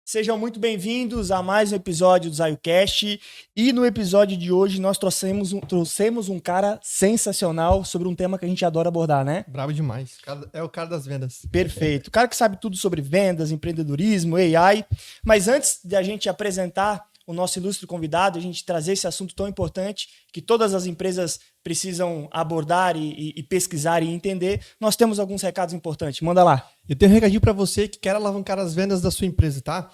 Sejam muito bem-vindos a mais um episódio do ZaioCast. E no episódio de hoje nós trouxemos um cara sensacional sobre um tema que a gente adora abordar, né? Brabo demais. É o cara das vendas. Perfeito. O cara que sabe tudo sobre vendas, empreendedorismo, AI. Mas antes de a gente apresentar o nosso ilustre convidado, a gente trazer esse assunto tão importante que todas as empresas precisam abordar e pesquisar e entender, nós temos alguns recados importantes. Manda lá. Eu tenho um recadinho para você que quer alavancar as vendas da sua empresa, tá?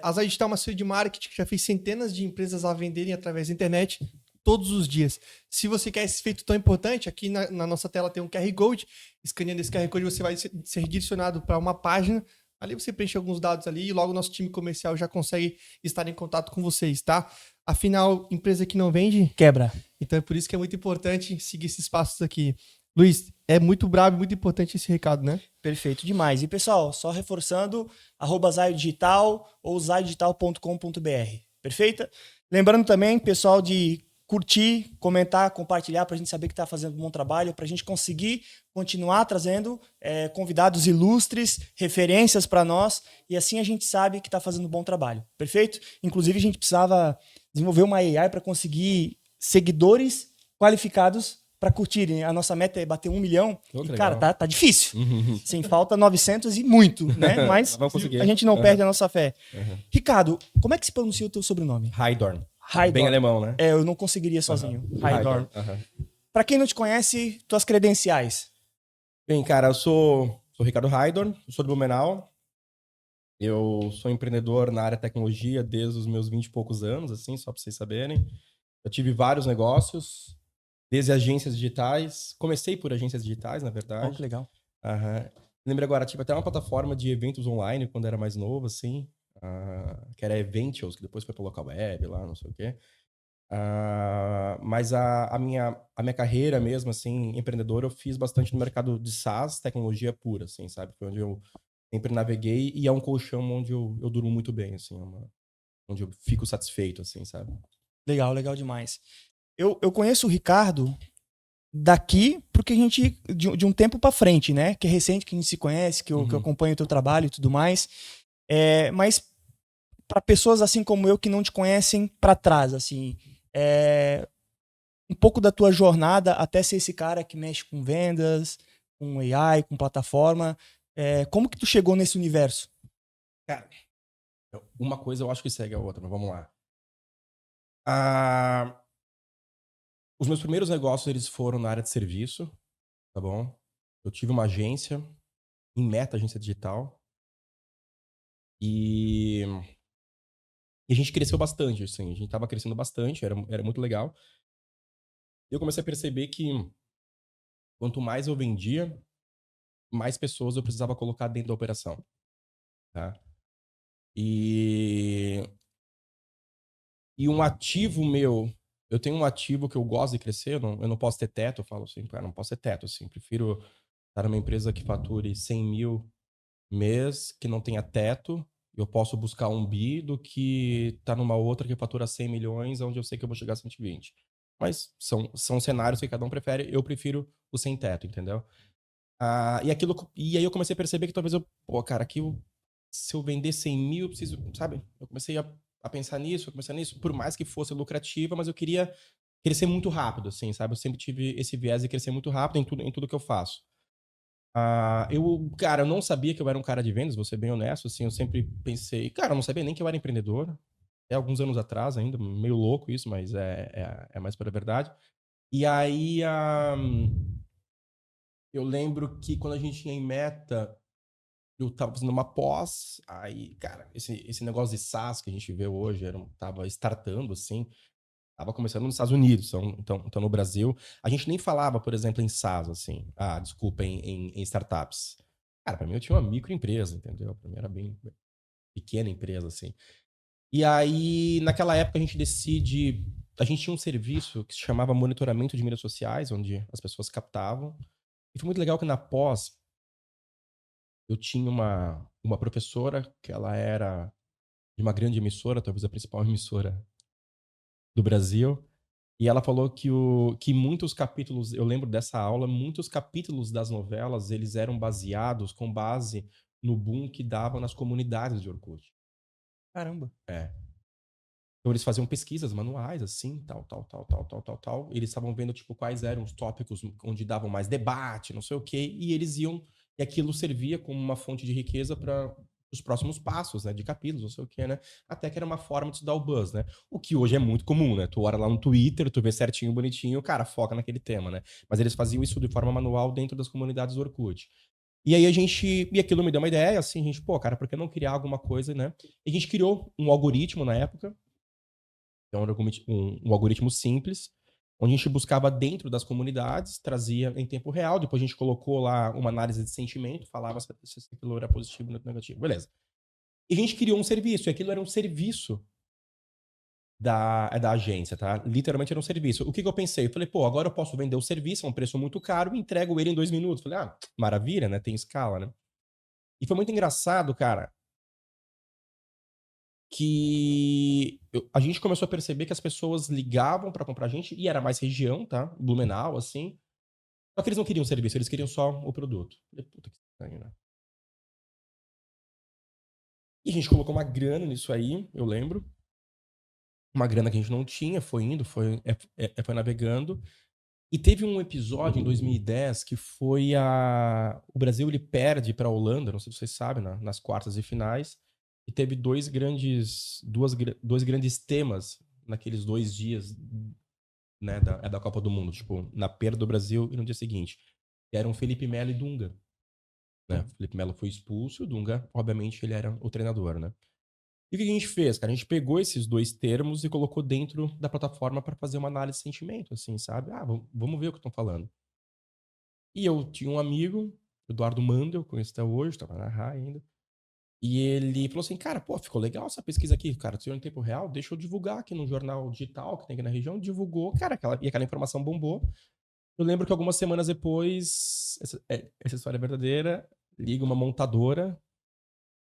A Zaidigital é uma assessoria de marketing que já fez centenas de empresas a venderem através da internet todos os dias. Se você quer esse feito tão importante, aqui na nossa tela tem um QR Code. Escaneando esse QR Code, você vai ser direcionado para uma página. Ali você preenche alguns dados ali e logo o nosso time comercial já consegue estar em contato com vocês, tá? Afinal, empresa que não vende, quebra. Então é por isso que é muito importante seguir esses passos aqui. Luiz, é muito brabo e muito importante esse recado, né? Perfeito demais. E pessoal, só reforçando, @ZaioDigital ou zaiodigital.com.br. Perfeita? Lembrando também, pessoal, de curtir, comentar, compartilhar para a gente saber que está fazendo um bom trabalho, para a gente conseguir continuar trazendo convidados ilustres, referências para nós, e assim a gente sabe que está fazendo um bom trabalho. Perfeito? Inclusive, a gente precisava desenvolver uma AI para conseguir seguidores qualificados para curtirem. A nossa meta é bater 1 milhão. E, cara, tá difícil. Sem falta 900 e muito, né? Mas a gente não perde a nossa fé. Ricardo, como é que se pronuncia o teu sobrenome? Heidorn. Heidorn. Bem alemão, né? Eu não conseguiria sozinho. Heidorn. Para quem não te conhece, tuas credenciais. Bem, cara, eu sou Ricardo Heidorn, sou de Blumenau. Eu sou empreendedor na área de tecnologia desde os meus 20 e poucos anos, assim, só para vocês saberem. Eu tive vários negócios, desde agências digitais. Comecei por agências digitais, na verdade. Oh, que legal. Lembro agora, tive até uma plataforma de eventos online quando era mais novo, assim, que era Eventials, que depois foi para local web lá, não sei o quê. Mas a minha carreira mesmo, assim, empreendedor, eu fiz bastante no mercado de SaaS, tecnologia pura, assim, sabe? Foi onde eu sempre naveguei e é um colchão onde eu durmo muito bem, assim, onde eu fico satisfeito, assim, sabe? Legal, legal demais. Eu conheço o Ricardo daqui, porque a gente, de um tempo para frente, né? Que é recente que a gente se conhece, que eu acompanho o teu trabalho e tudo mais. Mas para pessoas assim como eu que não te conhecem para trás, assim, um pouco da tua jornada até ser esse cara que mexe com vendas, com AI, com plataforma. Como que tu chegou nesse universo? Cara, uma coisa eu acho que segue a outra, mas vamos lá. Os meus primeiros negócios, eles foram na área de serviço, tá bom? Eu tive uma agência, em Meta, agência digital. E a gente cresceu bastante, assim. A gente tava crescendo bastante, era muito legal. E eu comecei a perceber que quanto mais eu vendia, mais pessoas eu precisava colocar dentro da operação, tá? E um ativo meu, eu tenho um ativo que eu gosto de crescer, eu não posso ter teto, eu falo assim, cara, não posso ter teto, assim, prefiro estar numa empresa que fature 100 mil mês, que não tenha teto, eu posso buscar 1 bi, do que estar numa outra que fatura 100 milhões, onde eu sei que eu vou chegar a 120. Mas são cenários que cada um prefere, eu prefiro o sem teto, entendeu? E aí eu comecei a perceber que talvez cara, aqui se eu vender 100 mil, eu preciso, sabe? Eu comecei a pensar nisso, por mais que fosse lucrativa, mas eu queria crescer muito rápido, assim, sabe? Eu sempre tive esse viés de crescer muito rápido em tudo que eu faço. Cara, eu não sabia que eu era um cara de vendas, vou ser bem honesto, assim, eu sempre pensei, cara, eu não sabia nem que eu era empreendedor, até alguns anos atrás ainda, meio louco isso, mas é mais pela verdade. E aí, eu lembro que quando a gente tinha em Meta, eu tava fazendo uma pós, aí, cara, esse negócio de SaaS que a gente vê hoje, tava startando, assim, tava começando nos Estados Unidos, então no Brasil, a gente nem falava, por exemplo, em SaaS, assim, desculpa, em startups. Cara, pra mim eu tinha uma microempresa, entendeu? Pra mim era bem pequena empresa, assim. E aí, naquela época, a gente tinha um serviço que se chamava monitoramento de mídias sociais, onde as pessoas captavam. E foi muito legal que na pós, eu tinha uma professora que ela era de uma grande emissora, talvez a principal emissora do Brasil. E ela falou que muitos capítulos, eu lembro dessa aula, muitos capítulos das novelas, eles eram baseados com base no boom que dava nas comunidades de Orkut. Caramba. Então eles faziam pesquisas manuais, assim, tal. E eles estavam vendo, tipo, quais eram os tópicos onde davam mais debate, não sei o quê. E eles iam... E aquilo servia como uma fonte de riqueza para os próximos passos, né? De capítulos, não sei o quê, né? Até que era uma forma de estudar o buzz, né? O que hoje é muito comum, né? Tu olha lá no Twitter, tu vê certinho, bonitinho, o cara foca naquele tema, né? Mas eles faziam isso de forma manual dentro das comunidades do Orkut. E aí a gente... E aquilo me deu uma ideia, assim, a gente... Pô, cara, por que não criar alguma coisa, né? E a gente criou um algoritmo na época. Então, era um algoritmo simples, onde a gente buscava dentro das comunidades, trazia em tempo real, depois a gente colocou lá uma análise de sentimento, falava se aquilo era positivo ou negativo, beleza. E a gente criou um serviço, e aquilo era um serviço da agência, tá? Literalmente era um serviço. O que eu pensei? Eu falei, pô, agora eu posso vender o serviço a um preço muito caro e entrego ele em 2 minutos. Falei, maravilha, né? Tem escala, né? E foi muito engraçado, cara, que a gente começou a perceber que as pessoas ligavam pra comprar a gente, e era mais região, tá? Blumenau, assim. Só que eles não queriam o serviço, eles queriam só o produto. Falei, puta que estranho, né? E a gente colocou uma grana nisso aí, eu lembro. Uma grana que a gente não tinha, foi indo, foi navegando. E teve um episódio em 2010 que foi o Brasil ele perde pra Holanda, não sei se vocês sabem, nas quartas e finais. E teve dois grandes temas naqueles 2 dias, né, da Copa do Mundo, tipo, na perda do Brasil e no dia seguinte. Que eram Felipe Melo e Dunga, né? O Felipe Melo foi expulso, o Dunga, obviamente, ele era o treinador, né? E o que a gente fez, cara? A gente pegou esses 2 termos e colocou dentro da plataforma para fazer uma análise de sentimento, assim, sabe? Vamos ver o que estão falando. E eu tinha um amigo, Eduardo Mandel, conheço até hoje, tava na RAI ainda. E ele falou assim, cara, pô, ficou legal essa pesquisa aqui, cara, tu em tempo real, deixa eu divulgar aqui no jornal digital que tem aqui na região. Divulgou, cara, aquela informação bombou. Eu lembro que algumas semanas depois, essa história é verdadeira, liga uma montadora,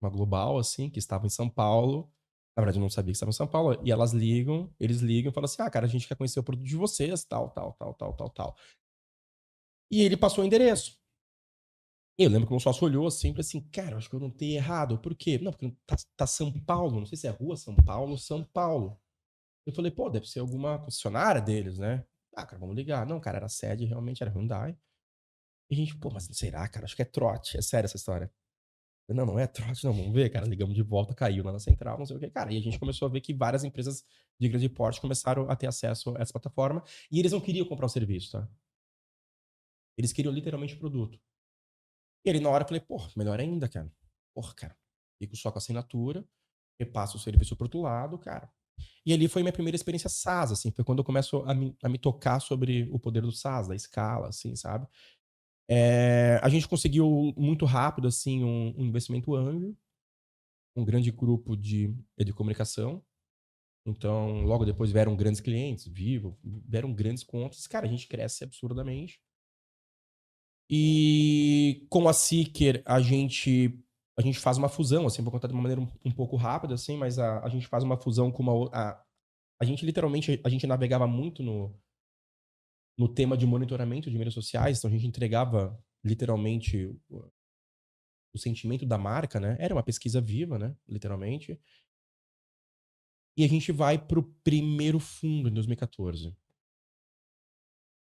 uma global, assim, que estava em São Paulo. Na verdade, eu não sabia que estava em São Paulo. E eles ligam e falam assim, cara, a gente quer conhecer o produto de vocês, tal. E ele passou o endereço. E eu lembro que o meu sócio olhou assim, e falou assim, cara, eu acho que eu não tenho errado. Por quê? Não, porque tá São Paulo, não sei se é rua São Paulo ou São Paulo. Eu falei, pô, deve ser alguma concessionária deles, né? Cara, vamos ligar. Não, cara, era a sede, realmente era Hyundai. E a gente, pô, mas será, cara? Acho que é trote. É sério essa história. Não, não é trote, não. Vamos ver, cara. Ligamos de volta, caiu lá na central, não sei o que. Cara, e a gente começou a ver que várias empresas de grande porte começaram a ter acesso a essa plataforma. E eles não queriam comprar o serviço, tá? Eles queriam literalmente o produto. E ele, na hora, eu falei, pô, melhor ainda, cara. Porra, cara. Fico só com a assinatura, repasso o serviço pro outro lado, cara. E ali foi minha primeira experiência SaaS, assim. Foi quando eu começo a me tocar sobre o poder do SaaS, da escala, assim, sabe? A gente conseguiu muito rápido, assim, um investimento anjo, um grande grupo de comunicação. Então, logo depois vieram grandes clientes, Vivo, vieram grandes contas. Cara, a gente cresce absurdamente. E com a Seeker, a gente faz uma fusão, assim, vou contar de uma maneira um pouco rápida, assim, mas a gente faz uma fusão com a gente literalmente, a gente navegava muito no tema de monitoramento de mídias sociais, então a gente entregava literalmente o sentimento da marca, né? Era uma pesquisa viva, né? Literalmente. E a gente vai pro primeiro fundo em 2014.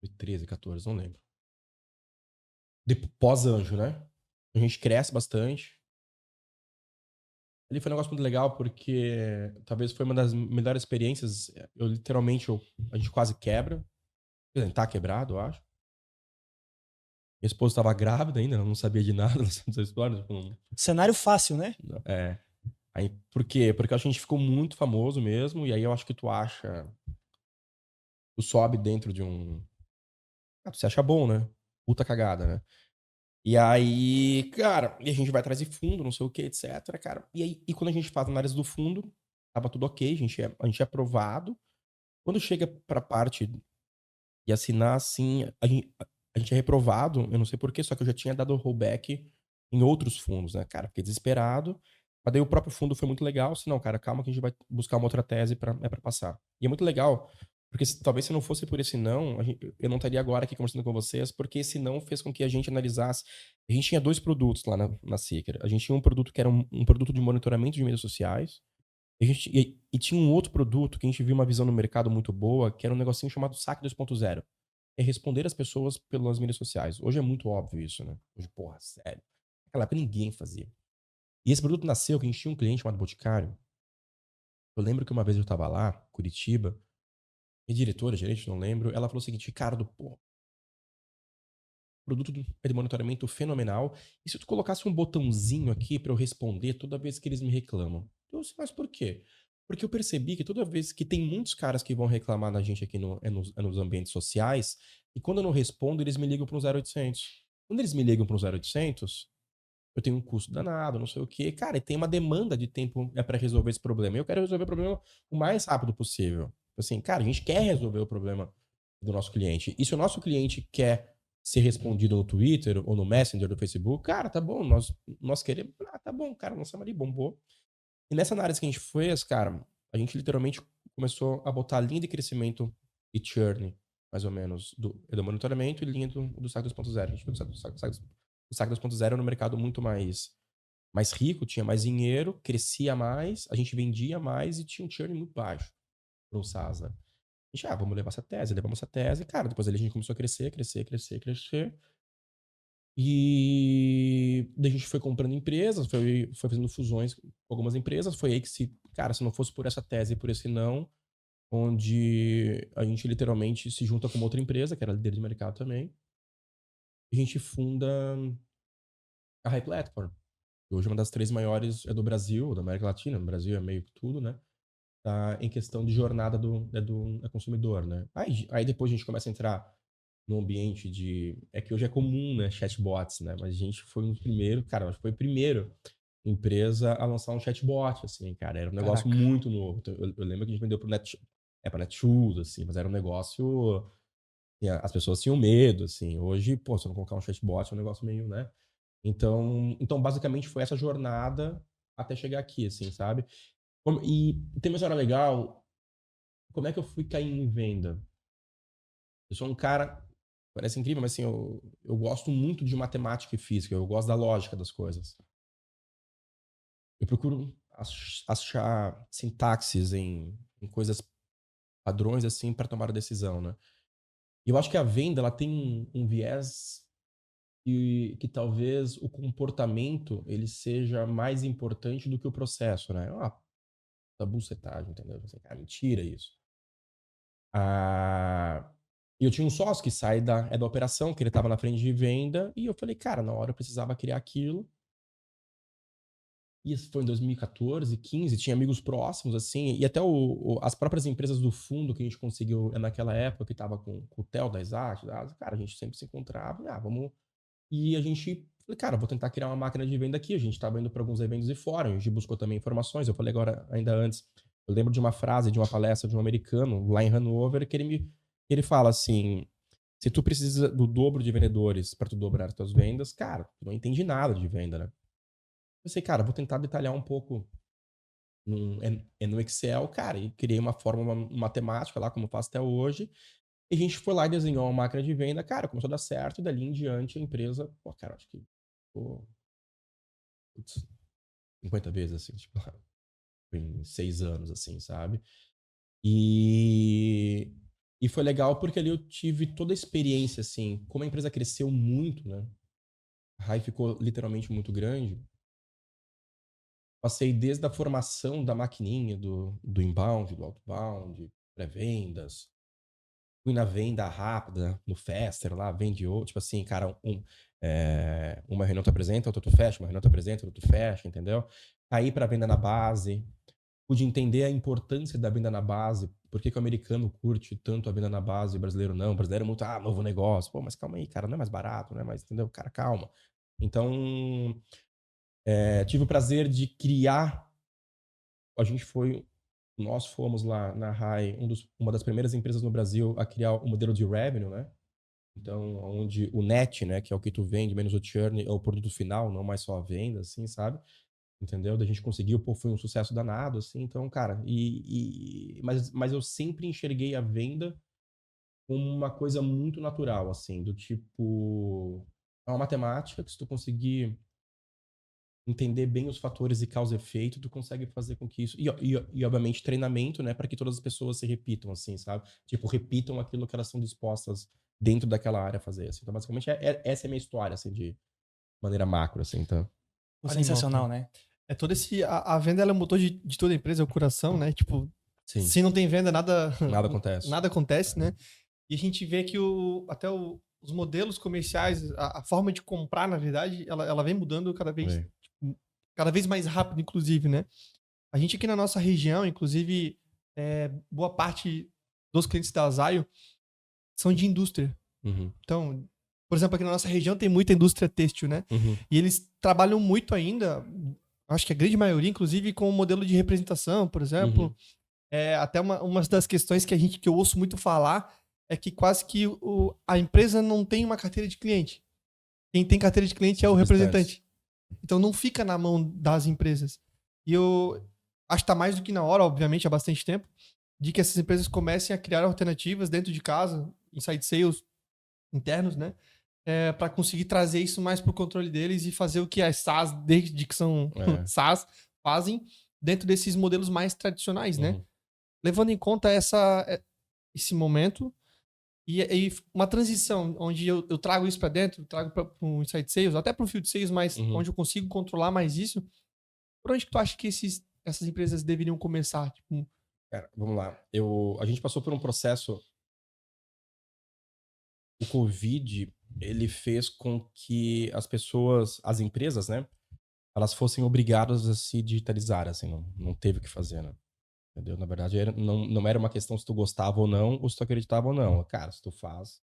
2013, 14, não lembro. Pós-anjo, né? A gente cresce bastante. Ali foi um negócio muito legal porque talvez foi uma das melhores experiências. Eu literalmente, a gente quase quebra. Quer dizer, tá quebrado, eu acho. Minha esposa estava grávida ainda, ela não sabia de nada dessa história. Tipo, Cenário fácil, né? é. Aí, por quê? Porque eu acho que a gente ficou muito famoso mesmo, e aí eu acho que tu acha. Tu sobe dentro de um. Tu acha bom, né? Puta cagada, né? E aí, cara, e a gente vai atrás de fundo, não sei o que, etc, cara. E aí, e quando a gente faz análise do fundo, tava tudo ok, a gente é aprovado. Quando chega pra parte de assinar, assim, a gente é reprovado, eu não sei porquê, só que eu já tinha dado rollback em outros fundos, né, cara? Fiquei desesperado. Mas daí o próprio fundo foi muito legal. Se não, cara, calma que a gente vai buscar uma outra tese pra passar. E é muito legal, porque talvez se não fosse por esse não, eu não estaria agora aqui conversando com vocês, porque esse não fez com que a gente analisasse. A gente tinha 2 produtos lá na Seeker. A gente tinha um produto que era um produto de monitoramento de mídias sociais, E tinha um outro produto que a gente viu uma visão no mercado muito boa, que era um negocinho chamado Saque 2.0. É responder as pessoas pelas mídias sociais. Hoje é muito óbvio isso, né? Hoje, porra, sério. Naquela época ninguém fazia. E esse produto nasceu que a gente tinha um cliente chamado Boticário. Eu lembro que uma vez eu tava lá, Curitiba, e diretora, gerente, não lembro, ela falou o seguinte: Ricardo, pô, produto de monitoramento fenomenal. E se tu colocasse um botãozinho aqui para eu responder toda vez que eles me reclamam? Eu disse, mas por quê? Porque eu percebi que toda vez que tem muitos caras que vão reclamar da gente aqui nos ambientes sociais, e quando eu não respondo, eles me ligam para um 0800. Quando eles me ligam para um 0800, eu tenho um custo danado, não sei o quê. Cara, e tem uma demanda de tempo para resolver esse problema. E eu quero resolver o problema o mais rápido possível. Assim, cara, a gente quer resolver o problema do nosso cliente. E se o nosso cliente quer ser respondido no Twitter ou no Messenger do Facebook, cara, tá bom, nós queremos. Ah, tá bom, cara, lançamos ali, bombou. E nessa análise que a gente fez, cara, a gente literalmente começou a botar linha de crescimento e churn, mais ou menos, do monitoramento e linha do SAC 2.0. A gente viu que o SAC 2.0 no mercado muito mais rico, tinha mais dinheiro, crescia mais, a gente vendia mais e tinha um churn muito baixo para um SaaS, né? A gente, vamos levar essa tese, levamos essa tese, cara, depois ali a gente começou a crescer. E daí a gente foi comprando empresas, foi fazendo fusões com algumas empresas. Foi aí que, se não fosse por essa tese e por esse não, onde a gente literalmente se junta com uma outra empresa, que era líder de mercado também, e a gente funda a High Platform. Que hoje é uma das 3 maiores do Brasil, da América Latina. No Brasil é meio que tudo, né? Tá em questão de jornada do consumidor, né? Aí depois a gente começa a entrar no ambiente de... É que hoje é comum, né? Chatbots, né? Mas a gente foi um dos primeiros... Cara, acho que foi a primeira empresa a lançar um chatbot, assim, cara. Era um negócio Caraca. muito novo. Então, eu lembro que a gente vendeu pro pra Netshoes, assim. Mas era um negócio... As pessoas tinham medo, assim. Hoje, pô, se eu não colocar um chatbot, é um negócio meio, né? Então, basicamente, foi essa jornada até chegar aqui, assim, sabe? E tem uma história legal. Como é que eu fui cair em venda? Eu sou um cara, parece incrível, mas assim, eu gosto muito de matemática e física, eu gosto da lógica das coisas. Eu procuro achar sintaxes em coisas, padrões, assim, para tomar a decisão, né? E eu acho que a venda, ela tem um viés que talvez o comportamento, ele seja mais importante do que o processo, né? Da bucetagem, entendeu? Assim, cara, mentira isso. Ah, e eu tinha um sócio que sai da operação, que ele estava na frente de venda, e eu falei, cara, na hora eu precisava criar aquilo. E isso foi em 2014, 15, tinha amigos próximos, assim, e até as próprias empresas do fundo que a gente conseguiu naquela época, que estava com o Theo da Exact, cara, a gente sempre se encontrava, vamos. E a gente, falei, cara, vou tentar criar uma máquina de venda aqui. A gente estava indo para alguns eventos de fora, a gente buscou também informações. Eu falei agora, ainda antes, eu lembro de uma frase de uma palestra de um americano lá em Hanover, que ele fala assim: se tu precisa do dobro de vendedores para tu dobrar as tuas vendas, cara, tu não entende nada de venda, né? Eu pensei, cara, vou tentar detalhar um pouco no Excel, cara, e criei uma fórmula matemática lá, como eu faço até hoje. E a gente foi lá e desenhou uma máquina de venda, cara, começou a dar certo, e dali em diante a empresa, pô, cara, acho que pô, putz, 50 vezes, assim, tipo, em 6 anos, assim, sabe? E, e foi legal porque ali eu tive toda a experiência, assim, como a empresa cresceu muito, né? A RAI ficou literalmente muito grande. Passei desde a formação da maquininha, do inbound, do outbound, pré-vendas. Fui na venda rápida, no Faster lá, vende outro. Tipo assim, cara, uma reunião tu apresenta, outra tu fecha, uma reunião tu apresenta, outra tu fecha, entendeu? Caí pra venda na base. Pude entender a importância da venda na base. Por que o americano curte tanto a venda na base e o brasileiro não? O brasileiro é muito, novo negócio. Pô, mas calma aí, cara, não é mais barato, não é mais, entendeu? Cara, calma. Então, tive o prazer de criar. Nós fomos lá na RAI, uma das primeiras empresas no Brasil a criar o modelo de revenue, né? Então, onde o net, né, que é o que tu vende, menos o churn, é o produto final, não mais só a venda, assim, sabe? Entendeu? Da gente conseguiu, pô, foi um sucesso danado, assim. Então, cara, mas eu sempre enxerguei a venda como uma coisa muito natural, assim, do tipo, é uma matemática que se tu conseguir entender bem os fatores de causa e efeito, tu consegue fazer com que isso... E obviamente, treinamento, né? Para que todas as pessoas se repitam, assim, sabe? Tipo, repitam aquilo que elas são dispostas dentro daquela área a fazer, assim. Então, basicamente, essa é a minha história, assim, de maneira macro, assim, então... Sensacional, né? É todo esse... A venda, ela é o motor de toda empresa, é o coração, né? Tipo, Sim. se não tem venda, nada acontece. nada acontece, né? E a gente vê que os modelos comerciais, a forma de comprar, na verdade, ela vem mudando cada vez mais rápido, inclusive, né? A gente aqui na nossa região, inclusive, boa parte dos clientes da Zayo são de indústria. Uhum. Então, por exemplo, aqui na nossa região tem muita indústria têxtil, né? Uhum. E eles trabalham muito ainda, acho que a grande maioria, inclusive, com o modelo de representação, por exemplo. Uhum. Até uma das questões que eu ouço muito falar é que quase que a empresa não tem uma carteira de cliente. Quem tem carteira de cliente é o representante. Então não fica na mão das empresas. E eu acho que está mais do que na hora, obviamente, há bastante tempo, de que essas empresas comecem a criar alternativas dentro de casa, inside sales internos, né? Para conseguir trazer isso mais para o controle deles e fazer o que as SaaS, desde que são SaaS, fazem dentro desses modelos mais tradicionais, né? Levando em conta esse momento e uma transição onde eu trago isso para dentro, trago para o Inside Sales, até para o Field Sales, mas onde eu consigo controlar mais isso. Por onde que tu acha que essas empresas deveriam começar? Tipo... Cara, vamos lá. A gente passou por um processo... O Covid, ele fez com que as pessoas, as empresas, né? Elas fossem obrigadas a se digitalizar, assim, não teve o que fazer, né? Entendeu? Na verdade, não era uma questão se tu gostava ou não, ou se tu acreditava ou não. Cara, se tu faz,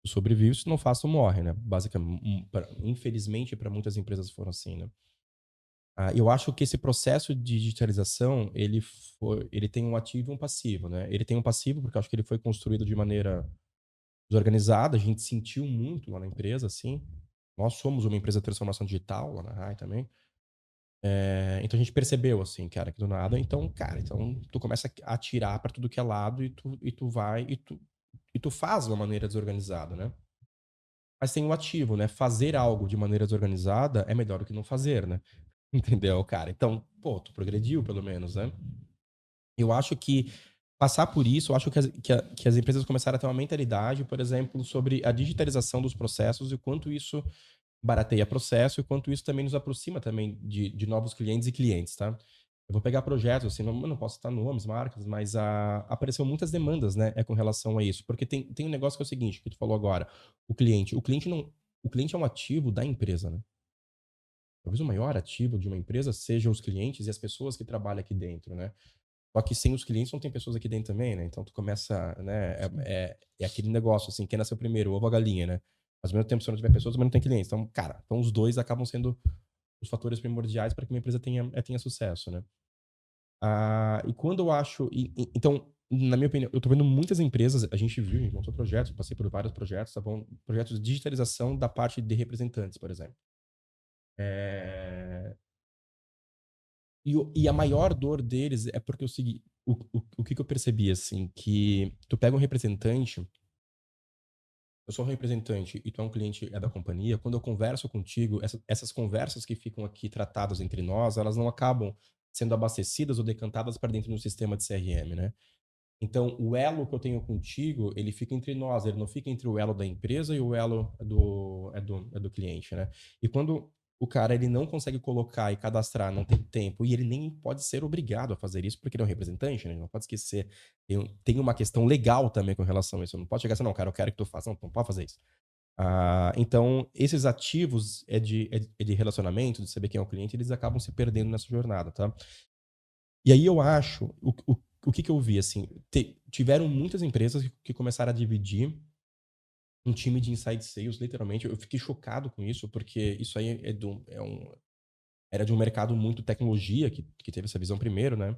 tu sobrevive, se tu não faz, tu morre, né? Basicamente, infelizmente, para muitas empresas foram assim, né? Eu acho que esse processo de digitalização, ele tem um ativo e um passivo, né? Ele tem um passivo porque eu acho que ele foi construído de maneira desorganizada, a gente sentiu muito lá na empresa, assim. Nós somos uma empresa de transformação digital lá na RAI também. Então a gente percebeu, assim, cara, que do nada, então tu começa a atirar para tudo que é lado e tu faz de uma maneira desorganizada, né? Mas tem o ativo, né? Fazer algo de maneira desorganizada é melhor do que não fazer, né? Entendeu, cara? Então, pô, tu progrediu pelo menos, né? Eu acho que passar por isso, eu acho que as empresas começaram a ter uma mentalidade, por exemplo, sobre a digitalização dos processos e o quanto isso barateia processo e quanto isso também nos aproxima também de novos clientes e clientes, tá? Eu vou pegar projetos, assim, não posso citar nomes, marcas, mas apareceu muitas demandas, né, com relação a isso. Porque tem um negócio que é o seguinte, que tu falou agora, o cliente é um ativo da empresa, né? Talvez o maior ativo de uma empresa sejam os clientes e as pessoas que trabalham aqui dentro, né? Só que sem os clientes não tem pessoas aqui dentro também, né? Então tu começa, né? É aquele negócio, assim, quem nasceu primeiro, o ovo ou a galinha, né? Mas ao mesmo tempo, se não tiver pessoas, também não tem clientes. Então, cara, os dois acabam sendo os fatores primordiais para que uma empresa tenha sucesso, né? E quando eu acho... Então, na minha opinião, eu tô vendo muitas empresas, a gente viu, montou projetos, passei por vários projetos, tá bom? Projetos de digitalização da parte de representantes, por exemplo. E a maior dor deles é porque o que eu percebi, assim, que tu pega um representante, eu sou um representante e tu é um cliente da companhia, quando eu converso contigo, essas conversas que ficam aqui tratadas entre nós, elas não acabam sendo abastecidas ou decantadas para dentro do sistema de CRM, né? Então, o elo que eu tenho contigo, ele fica entre nós, ele não fica entre o elo da empresa e o elo do cliente, né? E quando o cara ele não consegue colocar e cadastrar, não tem tempo, e ele nem pode ser obrigado a fazer isso, porque ele é um representante, né? Não pode esquecer. Tem uma questão legal também com relação a isso. Não pode chegar assim, não, cara, eu quero que tu faça. Não pode fazer isso. Então, esses ativos de relacionamento, de saber quem é o cliente, eles acabam se perdendo nessa jornada, tá? E aí eu acho, o que eu vi, assim, tiveram muitas empresas que começaram a dividir um time de inside sales, literalmente. Eu fiquei chocado com isso, porque isso aí era de um mercado muito tecnologia, que teve essa visão primeiro, né?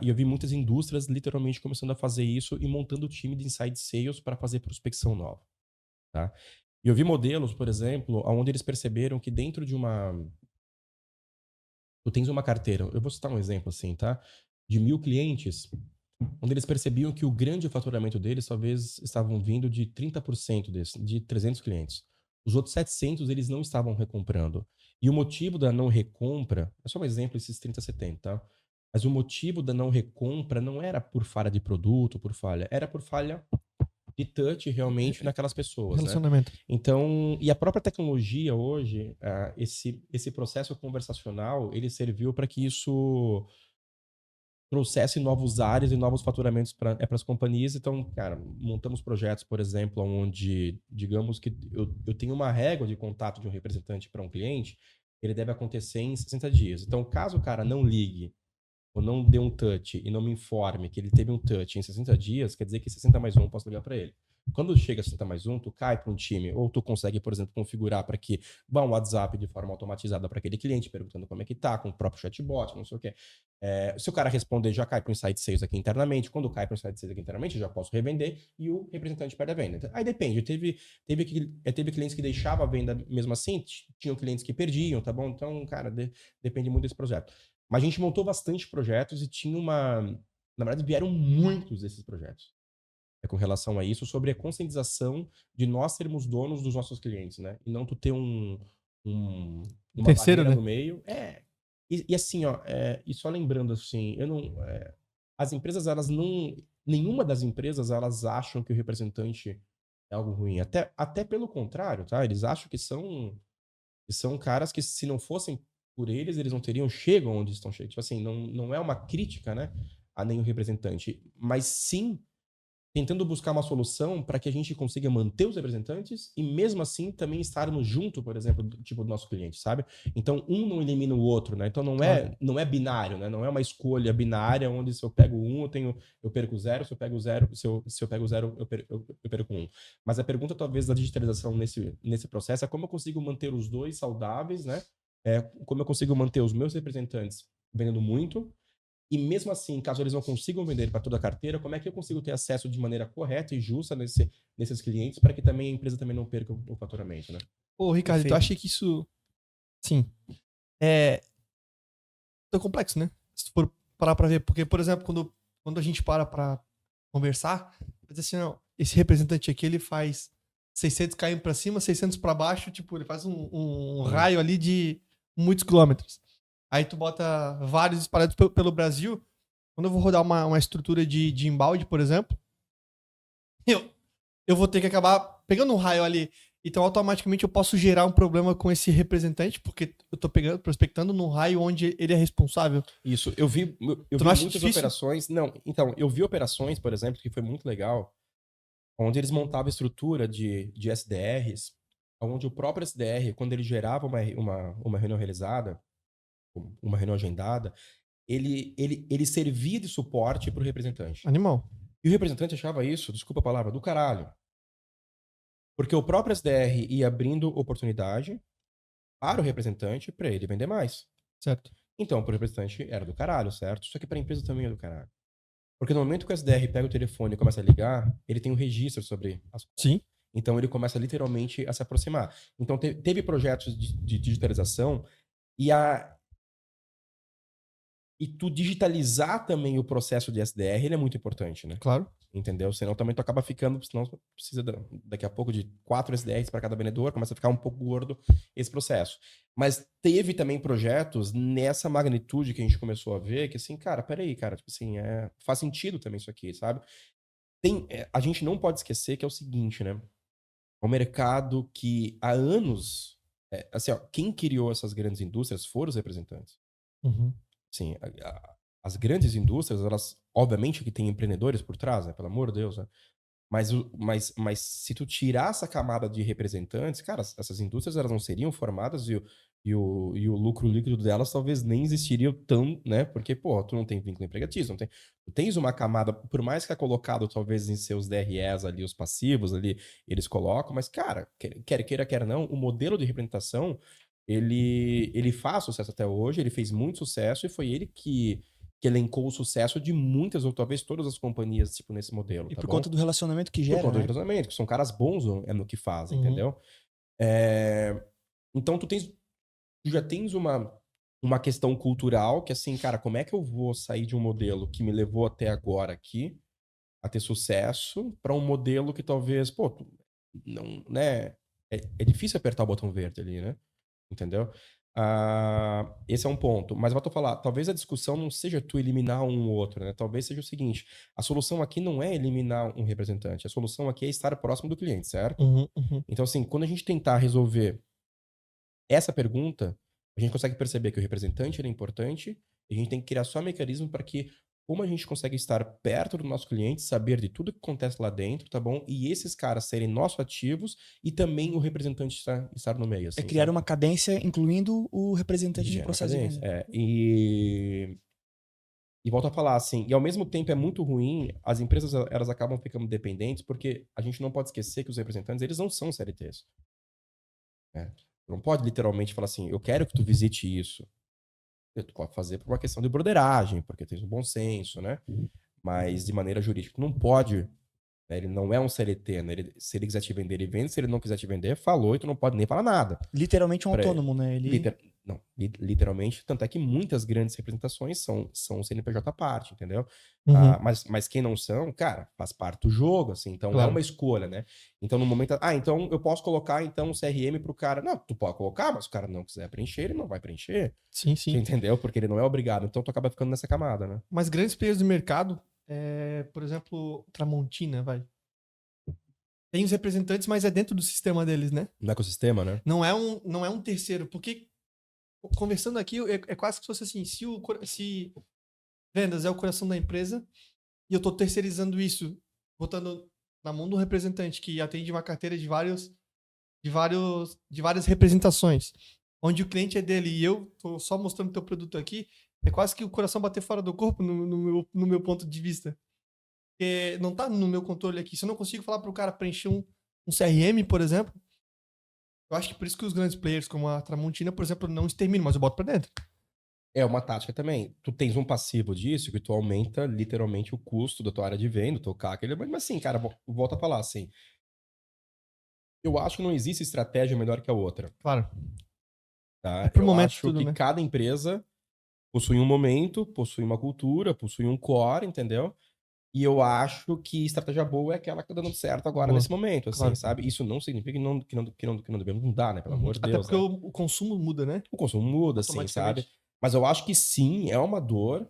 E eu vi muitas indústrias literalmente começando a fazer isso e montando o time de inside sales para fazer prospecção nova, tá? E eu vi modelos, por exemplo, onde eles perceberam que dentro de tu tens uma carteira, eu vou citar um exemplo assim, tá? De 1.000 clientes, onde eles percebiam que o grande faturamento deles talvez estavam vindo de 30% de 300 clientes. Os outros 700, eles não estavam recomprando. E o motivo da não recompra, é só um exemplo, esses 30-70, tá? Mas o motivo da não recompra não era por falha de produto, por falha, era por falha de touch realmente naquelas pessoas, né? Relacionamento. Então, e a própria tecnologia hoje, esse processo conversacional, ele serviu para que isso trouxesse novos áreas e novos faturamentos para as companhias. Então, cara, montamos projetos, por exemplo, onde, digamos que eu tenho uma régua de contato de um representante para um cliente, ele deve acontecer em 60 dias. Então, caso o cara não ligue ou não dê um touch e não me informe que ele teve um touch em 60 dias, quer dizer que 60 mais um eu posso ligar para ele. Quando chega a 60 mais um, tu cai para um time, ou tu consegue, por exemplo, configurar para que vá um WhatsApp de forma automatizada para aquele cliente, perguntando como é que tá, com o próprio chatbot, não sei o quê. Se o cara responder, já cai para o Insight Sales aqui internamente. Quando cai para o Insight Sales aqui internamente, eu já posso revender e o representante perde a venda. Aí depende. Teve clientes que deixavam a venda mesmo assim, tinham clientes que perdiam, tá bom? Então, cara, depende muito desse projeto. Mas a gente montou bastante projetos e tinha uma... Na verdade, vieram muitos desses projetos. Com relação a isso, sobre a conscientização de nós sermos donos dos nossos clientes, né? E não tu ter uma Terceiro, barreira né? no meio. E assim, ó, e só lembrando assim, as empresas, elas não... Nenhuma das empresas, elas acham que o representante é algo ruim. Até pelo contrário, tá? Eles acham que são caras que, se não fossem por eles, eles não teriam chegado onde estão chegando. Tipo assim, não é uma crítica, né, a nenhum representante, mas sim tentando buscar uma solução para que a gente consiga manter os representantes e, mesmo assim, também estarmos junto, por exemplo, do nosso cliente, sabe? Então, um não elimina o outro, né? Então, não é binário, né? Não é uma escolha binária onde, se eu pego um, eu perco zero, se eu pego zero, se eu pego zero, eu perco um. Mas a pergunta, talvez, da digitalização nesse processo é como eu consigo manter os dois saudáveis, né? Como eu consigo manter os meus representantes vendendo muito, e mesmo assim, caso eles não consigam vender para toda a carteira, como é que eu consigo ter acesso de maneira correta e justa nesses clientes para que também a empresa também não perca o faturamento, né? Ô, Ricardo, tu acha que isso, sim, é tão complexo, né? Se tu for parar pra ver. Porque, por exemplo, quando a gente para conversar, diz assim, não, esse representante aqui, ele faz 600 km pra cima, 600 pra baixo, tipo, ele faz um raio ali de muitos quilômetros. Aí tu bota vários espalhados pelo Brasil. Quando eu vou rodar uma estrutura de embalde, por exemplo, eu vou ter que acabar pegando um raio ali. Então, automaticamente, eu posso gerar um problema com esse representante, porque eu tô prospectando num raio onde ele é responsável. Isso, eu vi muitas operações. Não, então, eu vi operações, por exemplo, que foi muito legal, onde eles montavam estrutura de SDRs, onde o próprio SDR, quando ele gerava uma reunião realizada, uma reunião agendada, ele servia de suporte para o representante. Animal. E o representante achava isso, desculpa a palavra, do caralho. Porque o próprio SDR ia abrindo oportunidade para o representante para ele vender mais. Certo. Então, para o representante era do caralho, certo? Só que para a empresa também é do caralho. Porque no momento que o SDR pega o telefone e começa a ligar, ele tem um registro sobre as coisas. Sim. Então, ele começa literalmente a se aproximar. Então, teve projetos de digitalização e tu digitalizar também o processo de SDR, ele é muito importante, né? Claro. Entendeu? Senão também tu acaba ficando, senão precisa daqui a pouco de 4 SDRs para cada vendedor, começa a ficar um pouco gordo esse processo. Mas teve também projetos nessa magnitude que a gente começou a ver, que assim, cara, peraí, cara, tipo assim, faz sentido também isso aqui, sabe? A gente não pode esquecer que é o seguinte, né? É um mercado que há anos, assim, ó, quem criou essas grandes indústrias foram os representantes. Uhum. Sim, as grandes indústrias, elas, obviamente que tem empreendedores por trás, né? Pelo amor de Deus, né? Mas se tu tirar essa camada de representantes, cara, essas indústrias, elas não seriam formadas e o lucro líquido delas talvez nem existiria tão, né? Porque, pô, tu não tem vínculo empregatício, tu tens uma camada, por mais que é colocado talvez em seus DREs ali, os passivos ali, eles colocam, mas, cara, quer queira, quer não, o modelo de representação, ele faz sucesso até hoje, ele fez muito sucesso e foi ele que elencou o sucesso de muitas ou talvez todas as companhias, tipo, nesse modelo. E tá por bom? conta do relacionamento que gera, Por conta do né? relacionamento, que são caras bons no que fazem, Uhum. entendeu? Então, tu já tens uma questão cultural que, assim, cara, como é que eu vou sair de um modelo que me levou até agora aqui a ter sucesso para um modelo que talvez, pô, não, né? é difícil apertar o botão verde ali, né? Entendeu? Esse é um ponto. Mas eu vou falar, talvez a discussão não seja tu eliminar um ou outro, né? Talvez seja o seguinte, a solução aqui não é eliminar um representante, a solução aqui é estar próximo do cliente, certo? Uhum. Então, assim, quando a gente tentar resolver essa pergunta, a gente consegue perceber que o representante ele é importante e a gente tem que criar só mecanismo para que como a gente consegue estar perto do nosso cliente, saber de tudo que acontece lá dentro, tá bom? E esses caras serem nossos ativos e também o representante estar no meio, É assim, criar sabe? uma cadência, incluindo o representante de Gera processo de cadência. venda. E volto a falar, assim, e ao mesmo tempo é muito ruim, as empresas elas acabam ficando dependentes, porque a gente não pode esquecer que os representantes, eles não são CLTs. Né? Tu não pode literalmente falar assim, eu quero que tu visite isso. Tu pode fazer por uma questão de broderagem, porque tens um bom senso, né? Mas de maneira jurídica, tu não pode, né? Ele não é um CLT, né? Se ele quiser te vender, ele vende. Se ele não quiser te vender, falou e tu não pode nem falar nada. Literalmente um Pra- autônomo, né? Ele... Não, literalmente, tanto é que muitas grandes representações são CNPJ à parte, entendeu? Uhum. Mas quem não são, cara, faz parte do jogo, assim, então é Claro. uma escolha, né? Então no momento, então eu posso colocar então o CRM pro cara, não, tu pode colocar, mas se o cara não quiser preencher, ele não vai preencher, Sim. você entendeu? Porque ele não é obrigado, então tu acaba ficando nessa camada, né? Mas grandes players do mercado, por exemplo, Tramontina, vai. Tem os representantes, mas é dentro do sistema deles, né? No ecossistema, né? Não é um terceiro, porque conversando aqui é quase que se fosse assim, se vendas é o coração da empresa e eu tô terceirizando isso, botando na mão do representante que atende uma carteira de várias representações, onde o cliente é dele e eu tô só mostrando teu produto aqui, é quase que o coração bater fora do corpo no meu ponto de vista. Porque não tá no meu controle aqui. Se eu não consigo falar pro cara preencher um CRM, por exemplo, eu acho que por isso que os grandes players, como a Tramontina, por exemplo, não exterminam, mas eu boto pra dentro. É uma tática também. Tu tens um passivo disso que tu aumenta literalmente o custo da tua área de venda, o teu CAC, mas assim, cara, volta a falar assim, eu acho que não existe estratégia melhor que a outra. Claro. É Tá? pro Eu momento acho tudo, que né? cada empresa possui um momento, possui uma cultura, possui um core, entendeu? E eu acho que estratégia boa é aquela que tá dando certo agora Boa. nesse momento, assim, Claro. sabe? Isso não significa que não devemos mudar, né? Pelo amor de Até Deus, porque né? o consumo muda, né? O consumo muda, assim, sabe? Automaticamente. Mas eu acho que sim, é uma dor,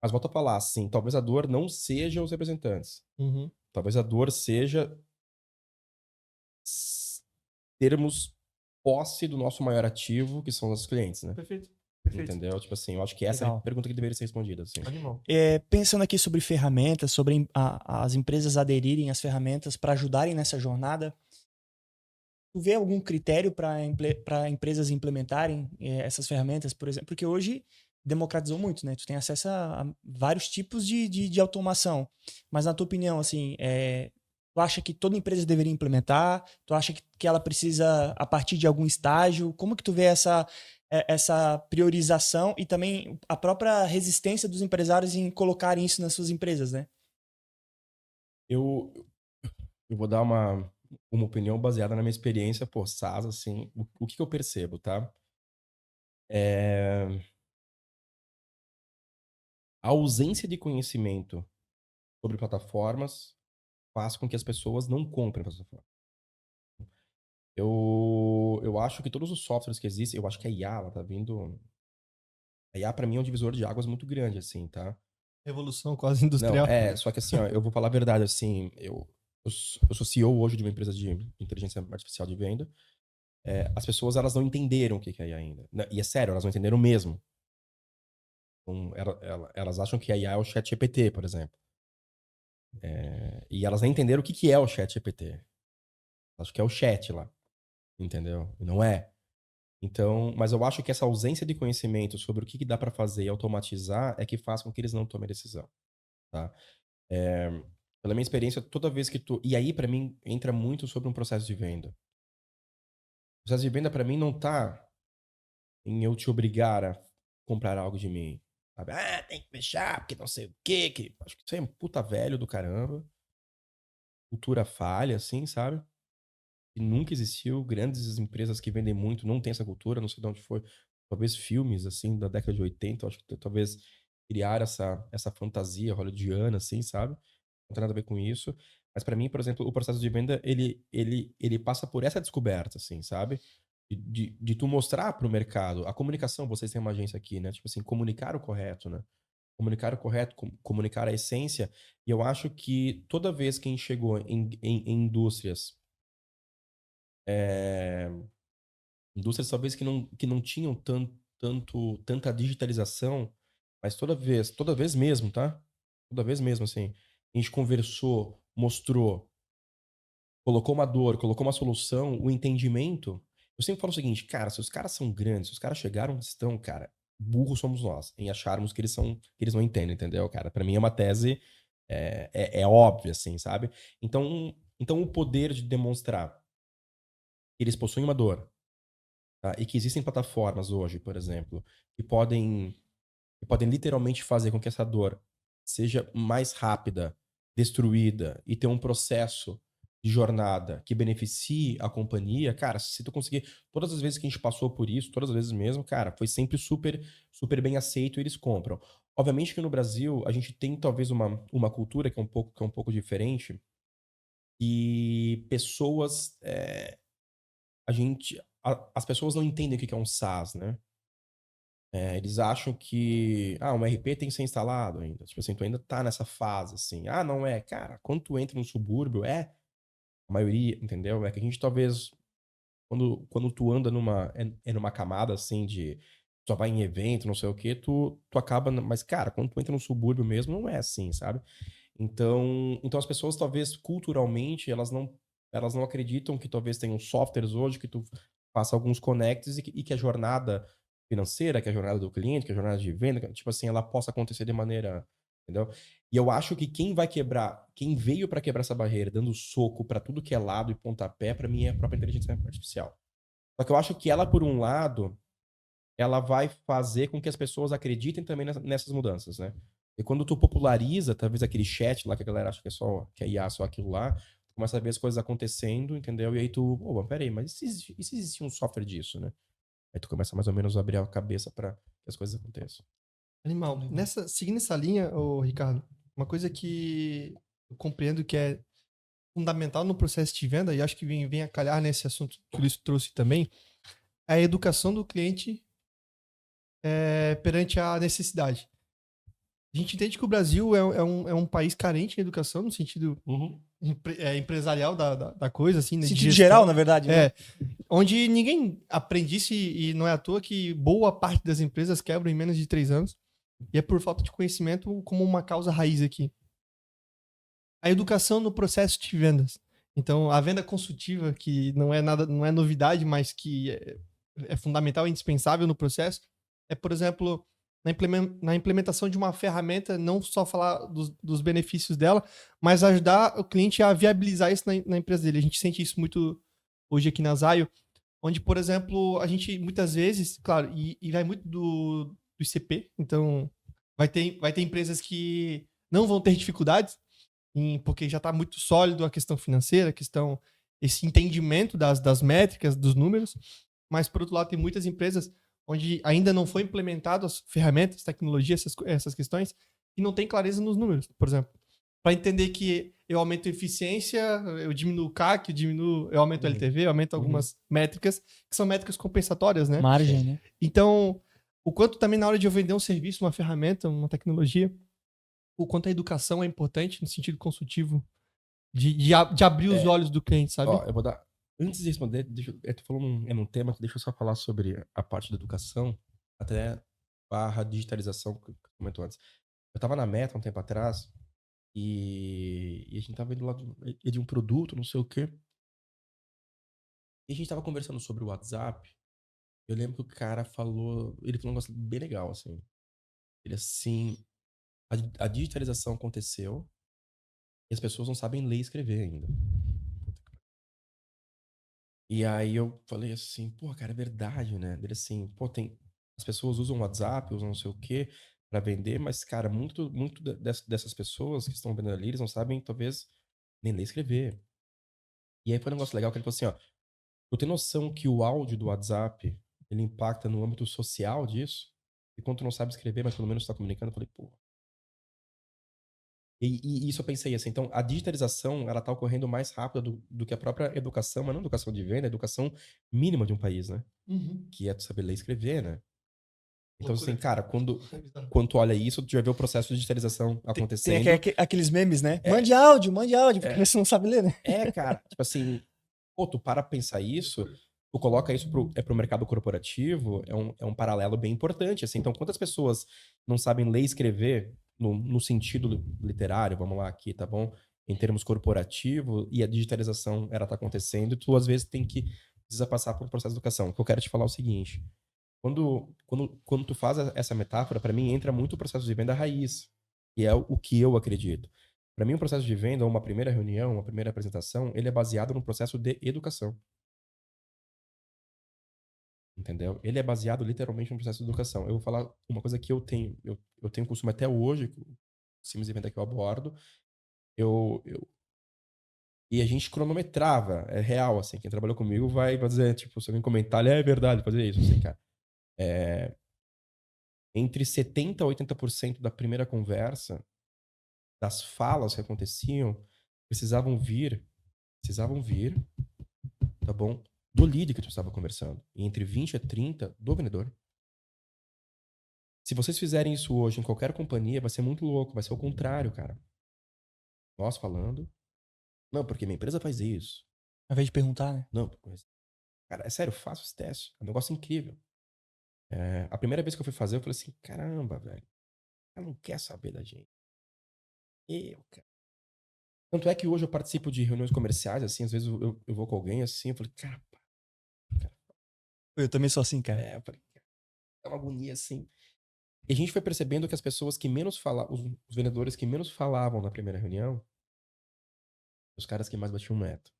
mas volto a falar, assim, talvez a dor não seja os representantes. Uhum. Talvez a dor seja termos posse do nosso maior ativo, que são os nossos clientes, né? Perfeito. Perfeito. Entendeu? Tipo assim, eu acho que essa é a Legal. pergunta que deveria ser respondida, assim. Animal. Pensando aqui sobre ferramentas, sobre as empresas aderirem às ferramentas para ajudarem nessa jornada, tu vê algum critério para empresas implementarem essas ferramentas, por exemplo? Porque hoje democratizou muito, né? Tu tem acesso a vários tipos de automação. Mas na tua opinião, assim, tu acha que toda empresa deveria implementar? Tu acha que ela precisa, a partir de algum estágio? Como que tu vê essa priorização e também a própria resistência dos empresários em colocarem isso nas suas empresas, né? Eu, eu vou dar uma opinião baseada na minha experiência, pô, SaaS, assim, o que eu percebo, tá? É, a ausência de conhecimento sobre plataformas faz com que as pessoas não comprem plataforma. Eu acho que todos os softwares que existem, eu acho que a IA, ela tá vindo... A IA, pra mim, é um divisor de águas muito grande, assim, tá? Revolução quase Não, industrial. só que assim, ó, eu vou falar a verdade, assim, eu sou CEO hoje de uma empresa de inteligência artificial de venda. As pessoas, elas não entenderam o que é IA ainda. E é sério, elas não entenderam mesmo. Então, elas acham que a IA é o chat GPT, por exemplo. E elas nem entenderam o que é o chat GPT. Acho que é o chat lá, entendeu? E não é. Então, mas eu acho que essa ausência de conhecimento sobre o que dá para fazer e automatizar é que faz com que eles não tomem decisão, tá? É, pela minha experiência, toda vez que tu... E aí, para mim, entra muito sobre um processo de venda. O processo de venda, para mim, não tá em eu te obrigar a comprar algo de mim. Sabe? Tem que fechar, porque não sei o quê. Acho que isso aí é um puta velho do caramba. Cultura falha, assim, sabe? E nunca existiu. Grandes empresas que vendem muito não têm essa cultura, não sei de onde foi. Talvez filmes, assim, da década de 80, acho que talvez criar essa fantasia hollywoodiana, assim, sabe? Não tem nada a ver com isso. Mas pra mim, por exemplo, o processo de venda, ele passa por essa descoberta, assim, sabe? De tu mostrar pro mercado. A comunicação, vocês têm uma agência aqui, né? Tipo assim, comunicar o correto, né? Comunicar o correto, comunicar a essência. E eu acho que toda vez que a gente chegou em indústrias, é, indústrias talvez que não tinham tanta digitalização, mas toda vez mesmo, tá? Toda vez mesmo, assim, a gente conversou, mostrou, colocou uma dor, colocou uma solução, o entendimento. Eu sempre falo o seguinte, cara, se os caras são grandes, se os caras chegaram onde estão, cara, burros somos nós, em acharmos que eles não entendem, entendeu, cara? Pra mim é uma tese, é óbvia, assim, sabe? Então o poder de demonstrar que eles possuem uma dor, tá? E que existem plataformas hoje, por exemplo, que podem literalmente fazer com que essa dor seja mais rápida, destruída e ter um processo de jornada que beneficie a companhia, cara, se tu conseguir, todas as vezes que a gente passou por isso, todas as vezes mesmo, cara, foi sempre super bem aceito e eles compram. Obviamente que no Brasil a gente tem talvez uma cultura que é um pouco diferente e pessoas, as pessoas não entendem o que é um SaaS, né? Eles acham que, um RP tem que ser instalado ainda. Tipo assim, tu ainda tá nessa fase, assim. Ah, não é. Cara, quando tu entra no subúrbio, a maioria, entendeu? É que a gente talvez, quando tu anda numa camada, assim, de só vai em evento, não sei o quê, tu acaba... Mas, cara, quando tu entra no subúrbio mesmo, não é assim, sabe? Então as pessoas, talvez, culturalmente, elas não acreditam que talvez tenham softwares hoje que tu faça alguns connects e que a jornada financeira, que a jornada do cliente, que a jornada de venda, tipo assim, ela possa acontecer de maneira, entendeu? E eu acho que quem veio para quebrar essa barreira, dando soco para tudo que é lado e pontapé, para mim é a própria inteligência artificial. Só que eu acho que ela, por um lado, ela vai fazer com que as pessoas acreditem também nessas mudanças, né? E quando tu populariza, talvez aquele chat lá que a galera acha que é IA, só aquilo lá, tu começa a ver as coisas acontecendo, entendeu? E aí tu, peraí, mas e se existir um software disso, né? Aí tu começa mais ou menos a abrir a cabeça para que as coisas aconteçam. Animal. Seguindo essa linha, ô, Ricardo, uma coisa que eu compreendo que é fundamental no processo de venda, e acho que vem a calhar nesse assunto que o Luiz trouxe também, é a educação do cliente perante a necessidade. A gente entende que o Brasil é um país carente em educação, no sentido empresarial da coisa, assim, né, de Sentido gestão. geral, na verdade, né? Onde ninguém aprende isso e não é à toa que boa parte das empresas quebram em menos de 3 anos. E é por falta de conhecimento como uma causa raiz aqui. A educação no processo de vendas. Então, a venda consultiva, que não é novidade, mas que é fundamental e indispensável no processo, é, por exemplo, na implementação de uma ferramenta, não só falar dos benefícios dela, mas ajudar o cliente a viabilizar isso na empresa dele. A gente sente isso muito hoje aqui na Zayo, onde, por exemplo, a gente muitas vezes, claro, e vai muito do ICP, então vai ter empresas que não vão ter dificuldades, porque já está muito sólido a questão financeira, esse entendimento das métricas, dos números, mas por outro lado tem muitas empresas onde ainda não foi implementado as ferramentas, tecnologia, essas questões, e não tem clareza nos números, por exemplo. Para entender que eu aumento a eficiência, eu diminuo o CAC, eu aumento o LTV, eu aumento algumas métricas, que são métricas compensatórias, né? Margem, né? Então, o quanto também na hora de eu vender um serviço, uma ferramenta, uma tecnologia, o quanto a educação é importante no sentido consultivo, de abrir os olhos do cliente, sabe? Ó, eu vou dar. Antes de responder, tu falou num tema, deixa eu só falar sobre a parte da educação, até barra digitalização que eu comentou antes. Eu tava na Meta um tempo atrás e a gente tava indo lá de um produto, não sei o quê. E a gente tava conversando sobre o WhatsApp. Eu lembro que o cara ele falou um negócio bem legal, assim. Ele assim, a digitalização aconteceu e as pessoas não sabem ler e escrever ainda. E aí eu falei assim, pô, cara, é verdade, né? Ele assim, pô, as pessoas usam WhatsApp, usam não sei o quê pra vender, mas, cara, muito dessas pessoas que estão vendendo ali, eles não sabem, talvez, nem ler e escrever. E aí foi um negócio legal que ele falou assim, ó, eu tenho noção que o áudio do WhatsApp, ele impacta no âmbito social disso, e quando tu não sabe escrever, mas pelo menos tu tá comunicando, eu falei, pô. E isso eu pensei assim, então a digitalização, ela tá ocorrendo mais rápido do que a própria educação, mas não educação de venda, a educação mínima de um país, né? Que é tu saber ler e escrever, né? Então, Loucura. assim, cara, quando tu olha isso, tu já vê o processo de digitalização Tem acontecendo. aqueles memes, né? Mande áudio, porque você não sabe ler, né? Cara, tipo assim, pô, tu para pensar isso, tu coloca isso pro mercado corporativo, é um paralelo bem importante, assim. Então, quantas pessoas não sabem ler e escrever no sentido literário, vamos lá aqui, tá bom? Em termos corporativos, e a digitalização, ela tá acontecendo, e tu, às vezes, precisa passar por um processo de educação. O que eu quero te falar é o seguinte, quando tu faz essa metáfora, para mim, entra muito o processo de venda raiz, que é o que eu acredito. Para mim, um processo de venda, uma primeira reunião, uma primeira apresentação, ele é baseado num processo de educação. Entendeu? Ele é baseado literalmente num processo de educação. Eu vou falar uma coisa que eu tenho. Eu tenho costume até hoje, sims de venda que eu abordo, e a gente cronometrava, é real, assim. Quem trabalhou comigo vai dizer, tipo, se alguém comentar, é verdade, fazer isso, assim, cara. Entre 70% a 80% da primeira conversa, das falas que aconteciam, precisavam vir, tá bom? Do lead que tu estava conversando. E entre 20 a 30 do vendedor. Se vocês fizerem isso hoje em qualquer companhia, vai ser muito louco. Vai ser o contrário, cara. Nós falando. Não, porque minha empresa faz isso. Ao invés de perguntar, né? Não, cara, é sério, faça esse teste. É um negócio incrível. A primeira vez que eu fui fazer, eu falei assim, caramba, velho. Ela não quer saber da gente. Cara. Tanto é que hoje eu participo de reuniões comerciais, assim, às vezes eu vou com alguém, assim, eu falei, cara, Eu também sou assim, cara. eu falei, cara, é uma agonia, assim. E a gente foi percebendo que as pessoas que menos falavam, os vendedores que menos falavam na primeira reunião, os caras que mais batiam meta.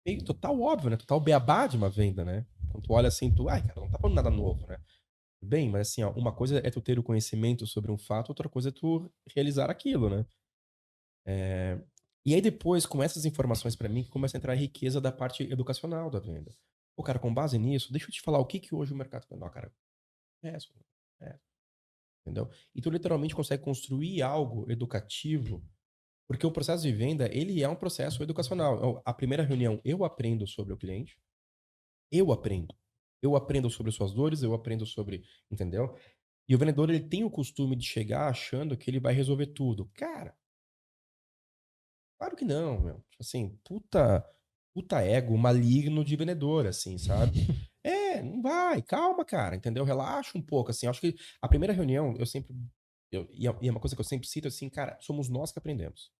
E total óbvio, né? Total beabá de uma venda, né? Quando tu olha assim, ai, cara, não tá falando nada novo, né? Bem, mas assim, ó, uma coisa é tu ter o conhecimento sobre um fato, outra coisa é tu realizar aquilo, né? E aí depois, com essas informações pra mim, começa a entrar a riqueza da parte educacional da venda. Pô, cara, com base nisso, deixa eu te falar o que hoje o mercado... Não, cara, isso, entendeu? E tu literalmente consegue construir algo educativo, porque o processo de venda, ele é um processo educacional. A primeira reunião, eu aprendo sobre o cliente, eu aprendo. Eu aprendo sobre suas dores, eu aprendo sobre, entendeu? E o vendedor, ele tem o costume de chegar achando que ele vai resolver tudo. Cara, claro que não, meu. Assim, puta ego maligno de vendedor, assim, sabe? Não vai, calma, cara, entendeu? Relaxa um pouco, assim. Acho que a primeira reunião, e é uma coisa que eu sempre cito, assim, cara, somos nós que aprendemos.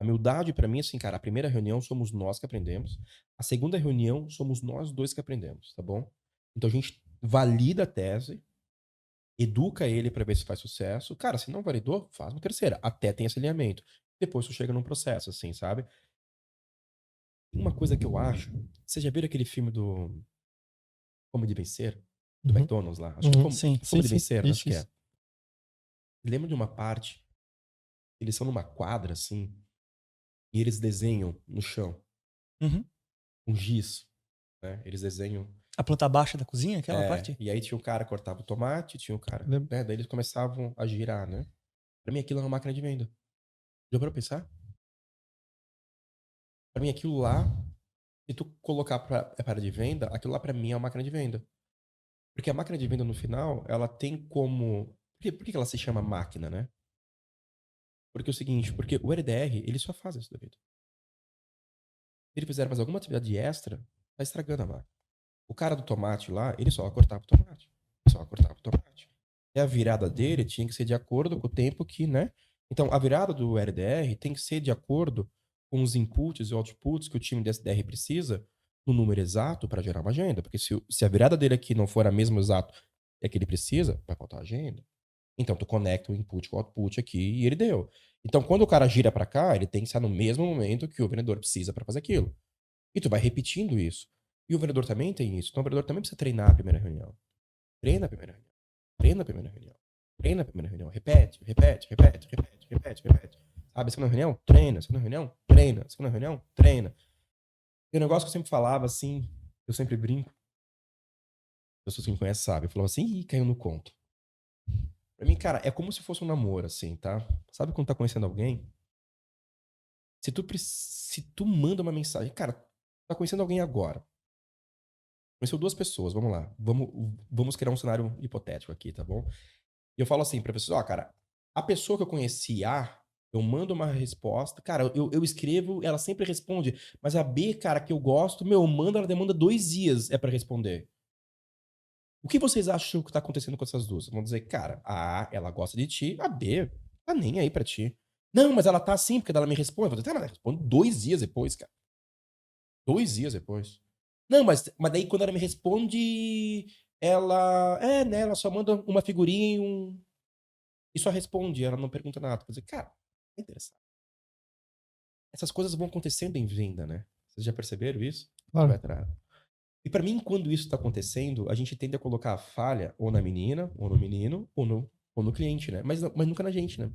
A humildade pra mim, assim, cara, a primeira reunião somos nós que aprendemos. A segunda reunião somos nós dois que aprendemos, tá bom? Então a gente valida a tese, educa ele pra ver se faz sucesso. Cara, se não validou, faz uma terceira. Até tem esse alinhamento. Depois tu chega num processo, assim, sabe? Uma coisa que eu acho. Você já viu aquele filme do Como de Vencer? Do McDonald's lá? Acho que é Sim, Como de Vencer, Isso, acho que é. isso. Lembra de uma parte? Eles são numa quadra, assim, e eles desenham no chão Uhum. um giz, né? Eles desenham. A planta baixa da cozinha, aquela parte? E aí tinha o cara que cortava o tomate, tinha o cara. Lembro. Daí eles começavam a girar, né? Pra mim aquilo é uma máquina de venda. Já parou pra pensar? Pra mim aquilo lá, se tu colocar pra área de venda, aquilo lá pra mim é uma máquina de venda. Porque a máquina de venda no final, ela tem como. Por que ela se chama máquina, né? Porque é o seguinte, porque o LDR, ele só faz isso da vida. Se ele fizer mais alguma atividade extra, tá estragando a máquina. O cara do tomate lá, ele só cortava o tomate. Só cortava o tomate. E a virada dele tinha que ser de acordo com o tempo que, né? Então, a virada do LDR tem que ser de acordo com os inputs e outputs que o time de SDR precisa no número exato para gerar uma agenda. Porque se a virada dele aqui não for a mesma exato que ele precisa, vai faltar agenda. Então, tu conecta o input com o output aqui e ele deu. Então, quando o cara gira para cá, ele tem que estar no mesmo momento que o vendedor precisa para fazer aquilo. E tu vai repetindo isso. E o vendedor também tem isso. Então, o vendedor também precisa treinar a primeira reunião. Treina a primeira reunião. Treina a primeira reunião. Treina a primeira reunião. Repete, repete, repete, repete, repete, repete. Sabe, a segunda reunião? Treina. A segunda reunião? Treina. A segunda reunião? Treina. E o negócio que eu sempre falava, assim, eu sempre brinco. As pessoas que me conhecem sabem. Eu falava assim, ih, caiu no conto. Pra mim, cara, é como se fosse um namoro, assim, tá? Sabe quando tá conhecendo alguém? Se tu manda uma mensagem, cara, tá conhecendo alguém agora. Conheceu duas pessoas, vamos lá. Vamos criar um cenário hipotético aqui, tá bom? E eu falo assim pra pessoa, ó, cara, a pessoa que eu conheci A, eu mando uma resposta, cara, eu escrevo, ela sempre responde, mas a B, cara, que eu gosto, meu, eu mando, ela demanda 2 dias pra responder. O que vocês acham que tá acontecendo com essas duas? Vão dizer, cara, a A, ela gosta de ti, a B, tá nem aí pra ti. Não, mas ela tá assim, porque ela me responde. Eu vou dizer, tá, mas ela responde 2 dias depois, cara. 2 dias depois. Não, mas daí quando ela me responde, né, ela só manda uma figurinha e só responde, ela não pergunta nada. Quer dizer, cara, é interessante. Essas coisas vão acontecendo em venda, né? Vocês já perceberam isso? Claro. Vai atrás. E pra mim, quando isso tá acontecendo, a gente tende a colocar a falha ou na menina, ou no menino, ou no cliente, né? Mas nunca na gente, né?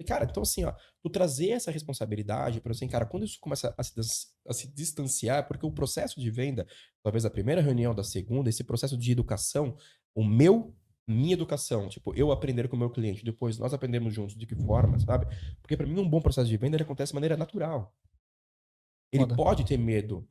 E, cara, então assim, ó, tu trazer essa responsabilidade para assim, cara, quando isso começa a se distanciar, porque o processo de venda, talvez a primeira reunião, da segunda, esse processo de educação, minha educação, tipo, eu aprender com o meu cliente, depois nós aprendemos juntos de que forma, sabe? Porque pra mim um bom processo de venda, ele acontece de maneira natural. Ele Foda. pode ter medo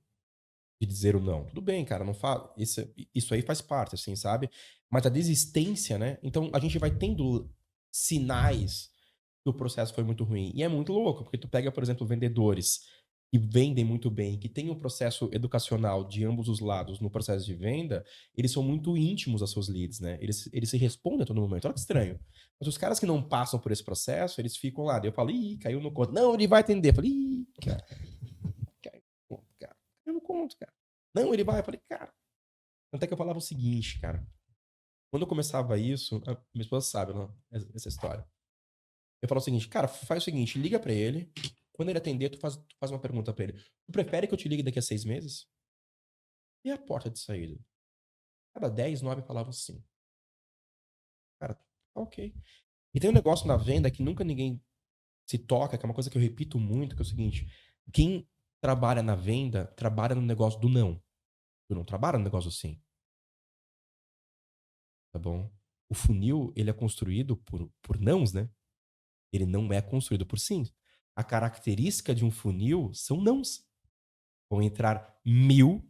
de dizer o não. Tudo bem, cara, não fala. Isso aí faz parte, assim, sabe? Mas a desistência, né? Então a gente vai tendo sinais que o processo foi muito ruim. E é muito louco, porque tu pega, por exemplo, vendedores que vendem muito bem, que tem um processo educacional de ambos os lados no processo de venda, eles são muito íntimos aos seus leads, né? Eles se respondem a todo momento. Olha que estranho. Mas os caras que não passam por esse processo, eles ficam lá. Daí eu falo, ih, caiu no conto. Não, ele vai atender. Eu falei, ih, cara, caiu no conto, cara. Caiu no conto, cara. Não, ele vai. Eu falei, cara. Até que eu falava o seguinte, cara. Quando eu começava isso, minha esposa sabe, né, essa história. Eu falo o seguinte, cara, faz o seguinte, liga pra ele. Quando ele atender, tu faz uma pergunta pra ele. Tu prefere que eu te ligue daqui a 6 meses? E a porta de saída? Cada 10, 9 falavam sim. Cara, tá ok. E tem um negócio na venda que nunca ninguém se toca, que é uma coisa que eu repito muito, que é o seguinte. Quem trabalha na venda, trabalha no negócio do não. Tu não trabalha no negócio sim. Tá bom? O funil, ele é construído por nãos, né? Ele não é construído por sims. A característica de um funil são nãos. Vão entrar 1000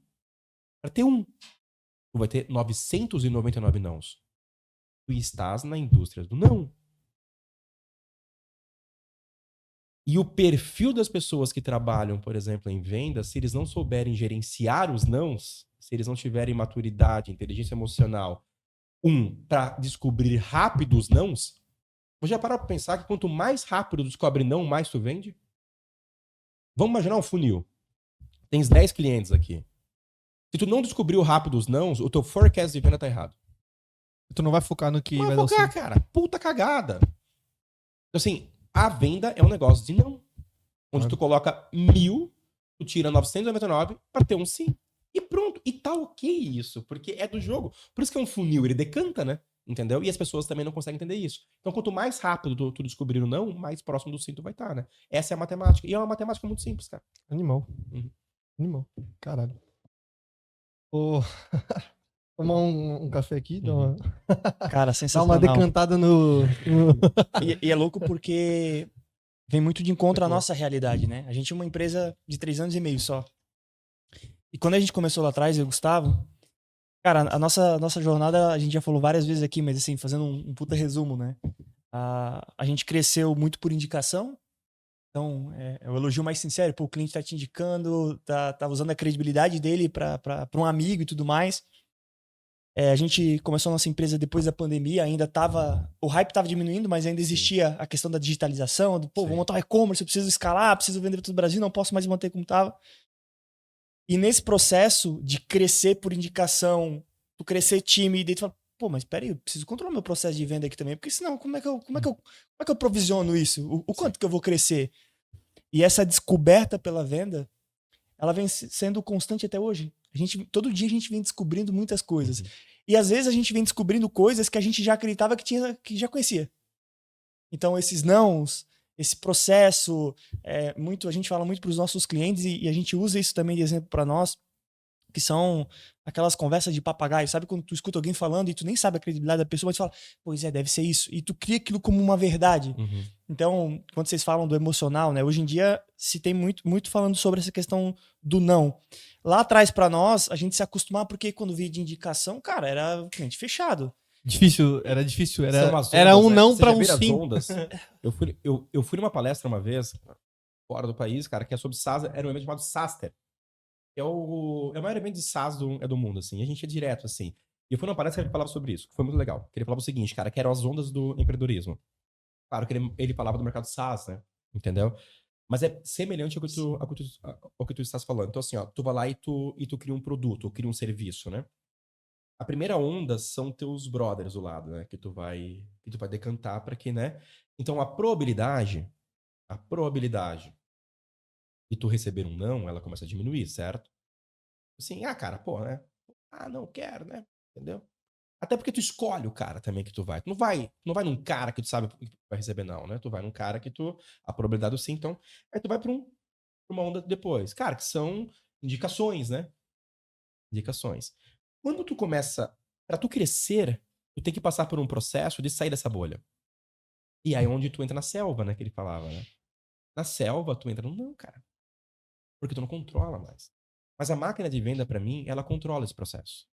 para ter um. Tu vai ter 999 nãos. Tu estás na indústria do não. E o perfil das pessoas que trabalham, por exemplo, em vendas, se eles não souberem gerenciar os nãos, se eles não tiverem maturidade, inteligência emocional, para descobrir rápido os nãos, você já parou para pensar que quanto mais rápido descobre não, mais tu vende? Vamos imaginar um funil. Tens 10 clientes aqui. Se tu não descobriu rápido os nãos, o teu forecast de venda tá errado. Tu não vai focar no que Não vai vai dar focar, certo. cara. Puta cagada. Então, assim, a venda é um negócio de não. Onde Claro. tu coloca 1000, tu tira 999 para ter um sim. E pronto. E tá ok isso, porque é do jogo. Por isso que é um funil, ele decanta, né? Entendeu? E as pessoas também não conseguem entender isso. Então, quanto mais rápido tu descobrir o não, mais próximo do sim tu vai estar, né? Essa é a matemática. E é uma matemática muito simples, cara. Animal. Uhum. Animal. Caralho. Ô, tomar um café aqui, Cara, dar uma sensacional. decantada no... E é louco porque vem muito de encontro à nossa realidade, né? A gente é uma empresa de 3 anos e meio só. E quando a gente começou lá atrás, eu e o Gustavo, cara, a nossa jornada, a gente já falou várias vezes aqui, mas assim, fazendo um puta resumo, né? A gente cresceu muito por indicação. Então, é o elogio mais sincero. Pô, o cliente tá te indicando, tá usando a credibilidade dele para um amigo e tudo mais. A gente começou a nossa empresa depois da pandemia, o hype tava diminuindo, mas ainda existia a questão da digitalização, vou montar um e-commerce, eu preciso escalar, preciso vender para todo o Brasil, não posso mais manter como tava. E nesse processo de crescer por indicação, tu crescer time, e daí tu fala, pô, mas peraí, eu preciso controlar meu processo de venda aqui também, porque senão como é que eu provisiono isso? O quanto que eu vou crescer? E essa descoberta pela venda, ela vem sendo constante até hoje. Todo dia a gente vem descobrindo muitas coisas. E às vezes a gente vem descobrindo coisas que a gente já acreditava que já conhecia. Então esses nãos, esse processo, a gente fala muito para os nossos clientes e a gente usa isso também de exemplo para nós. que são aquelas conversas de papagaio. Sabe quando tu escuta alguém falando e tu nem sabe a credibilidade da pessoa, mas tu fala, pois é, deve ser isso. E tu cria aquilo como uma verdade. Uhum. Então, quando vocês falam do emocional, né? Hoje em dia se tem muito falando sobre essa questão do não. Lá atrás, pra nós, a gente se acostumar, porque quando via de indicação, cara, era cliente fechado. Era difícil. São umas Era ondas, um né? não Você pra já um viram as sim. ondas? Eu fui numa palestra uma vez, fora do país, cara, que é sobre SaaS, era um evento chamado SaaSter. É o maior evento de SaaS do mundo, assim. E a gente ia direto, assim. E eu fui numa palestra que ele falava sobre isso, que foi muito legal. Que ele falava o seguinte, cara, que eram as ondas do empreendedorismo. Claro que ele falava do mercado SaaS, né? Entendeu? Mas é semelhante ao que tu estás falando. Então, assim, ó, tu vai lá e tu cria um produto, ou cria um serviço, né? A primeira onda são teus brothers do lado, né? Que tu vai decantar para que, né? Então, a probabilidade de tu receber um não, ela começa a diminuir, certo? Assim, cara, pô, né? Não quero, né? Entendeu? Até porque tu escolhe o cara também que tu vai. Tu não vai num cara que tu sabe que vai receber não, né? Tu vai num cara que a probabilidade do sim, então, aí tu vai pra uma onda depois. Cara, que são indicações, né? Indicações. Quando tu começa, pra tu crescer, tu tem que passar por um processo de sair dessa bolha. E aí é onde tu entra na selva, né? Que ele falava, né? Na selva, tu entra no não, cara. Porque tu não controla mais. Mas a máquina de venda, pra mim, ela controla esse processo.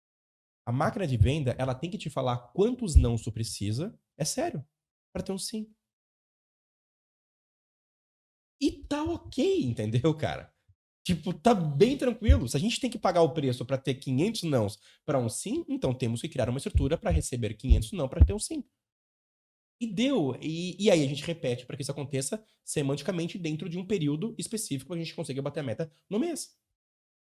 A máquina de venda, ela tem que te falar quantos não tu precisa, é sério, pra ter um sim. E tá ok, entendeu, cara? Tipo, tá bem tranquilo. Se a gente tem que pagar o preço pra ter 500 nãos pra um sim, então temos que criar uma estrutura pra receber 500 não pra ter um sim. E deu. E aí a gente repete pra que isso aconteça semanticamente dentro de um período específico pra gente conseguir bater a meta no mês.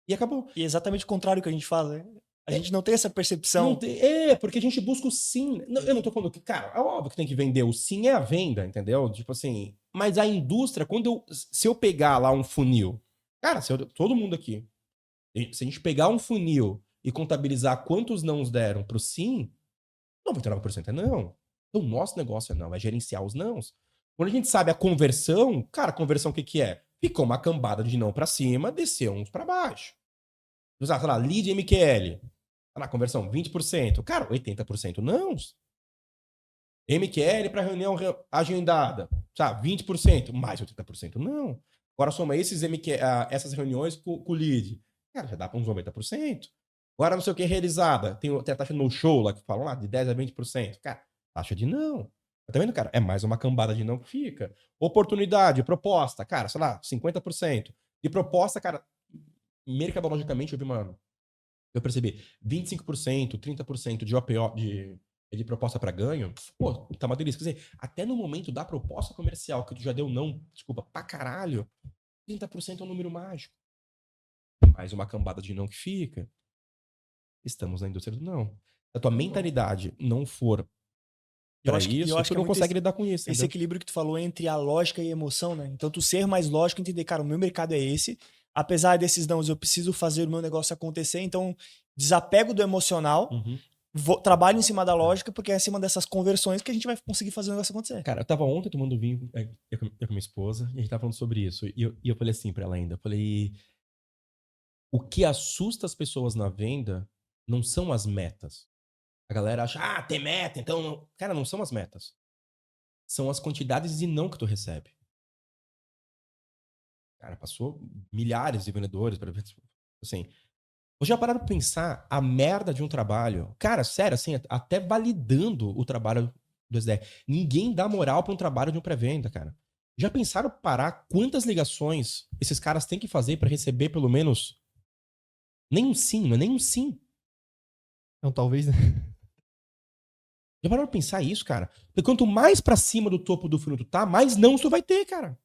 E acabou. E é exatamente o contrário que a gente faz, né? A gente não tem essa Não percepção. tem, porque a gente busca o sim. Eu não tô falando que, cara, é óbvio que tem que vender. O sim é a venda, entendeu? Tipo assim. Mas a indústria, se eu pegar lá um funil, cara, todo mundo aqui, se a gente pegar um funil e contabilizar quantos nãos deram pro sim, 99% é não. Então, o nosso negócio é não, é gerenciar os nãos. Quando a gente sabe a conversão, cara, a conversão o que que é? Ficou uma cambada de não pra cima, desceu uns pra baixo. Sei lá, lead MQL. Tá na conversão 20%. Cara, 80% não. MQL para reunião agendada. Sabe, 20%. Mais 80% não. Agora soma essas reuniões com o lead. Cara, já dá para uns 90%. Agora não sei o que realizada. Tem a taxa no show lá que falam lá de 10% a 20%. Cara, taxa de não. Tá vendo, cara? É mais uma cambada de não que fica. Oportunidade, proposta. Cara, sei lá, 50%. E proposta, cara, mercadologicamente eu percebi 25%, 30% de OPO, de proposta para ganho, pô, tá uma delícia. Quer dizer, até no momento da proposta comercial, que tu já deu não, desculpa, pra caralho, 30% é um número mágico. Mais uma cambada de não que fica, estamos na indústria do não. Se a tua mentalidade não for pra Eu isso, acho tu que é não muito consegue lidar com isso, esse entendeu? equilíbrio que tu falou entre a lógica e a emoção, né? Então, tu ser mais lógico e entender, cara, o meu mercado é esse. Apesar desses nãos, eu preciso fazer o meu negócio acontecer. Então, desapego do emocional, Uhum. trabalho em cima da lógica, porque é em cima dessas conversões que a gente vai conseguir fazer o negócio acontecer. Cara, eu tava ontem tomando vinho eu com minha esposa, e a gente tava falando sobre isso. E eu falei assim pra ela ainda, eu falei, o que assusta as pessoas na venda não são as metas. A galera acha, tem meta, então não. Cara, não são as metas. São as quantidades de não que tu recebe. Cara, passou milhares de vendedores para ver. Assim, eu já pararam pra pensar a merda de um trabalho. Cara, sério, assim, até validando o trabalho do SDR. Ninguém dá moral pra um trabalho de um pré-venda, cara. Já pensaram parar quantas ligações esses caras têm que fazer pra receber pelo menos nem um sim, não é nem um sim. Então, talvez, né? Já pararam pra pensar isso, cara? Porque quanto mais pra cima do topo do funil tu tá, mais não tu vai ter, cara.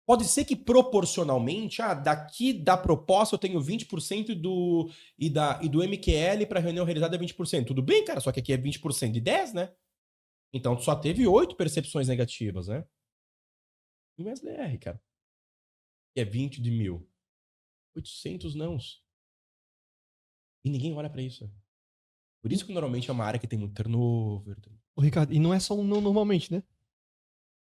Pode ser que proporcionalmente, daqui da proposta eu tenho 20% e do MQL para reunião realizada é 20%. Tudo bem, cara, só que aqui é 20% de 10, né? Então tu só teve 8 percepções negativas, né? E o SDR, cara, que é 20 de 1.000. 800 nãos. E ninguém olha pra isso. Por isso que normalmente é uma área que tem muito turnover. O Ricardo, e não é só um não normalmente, né?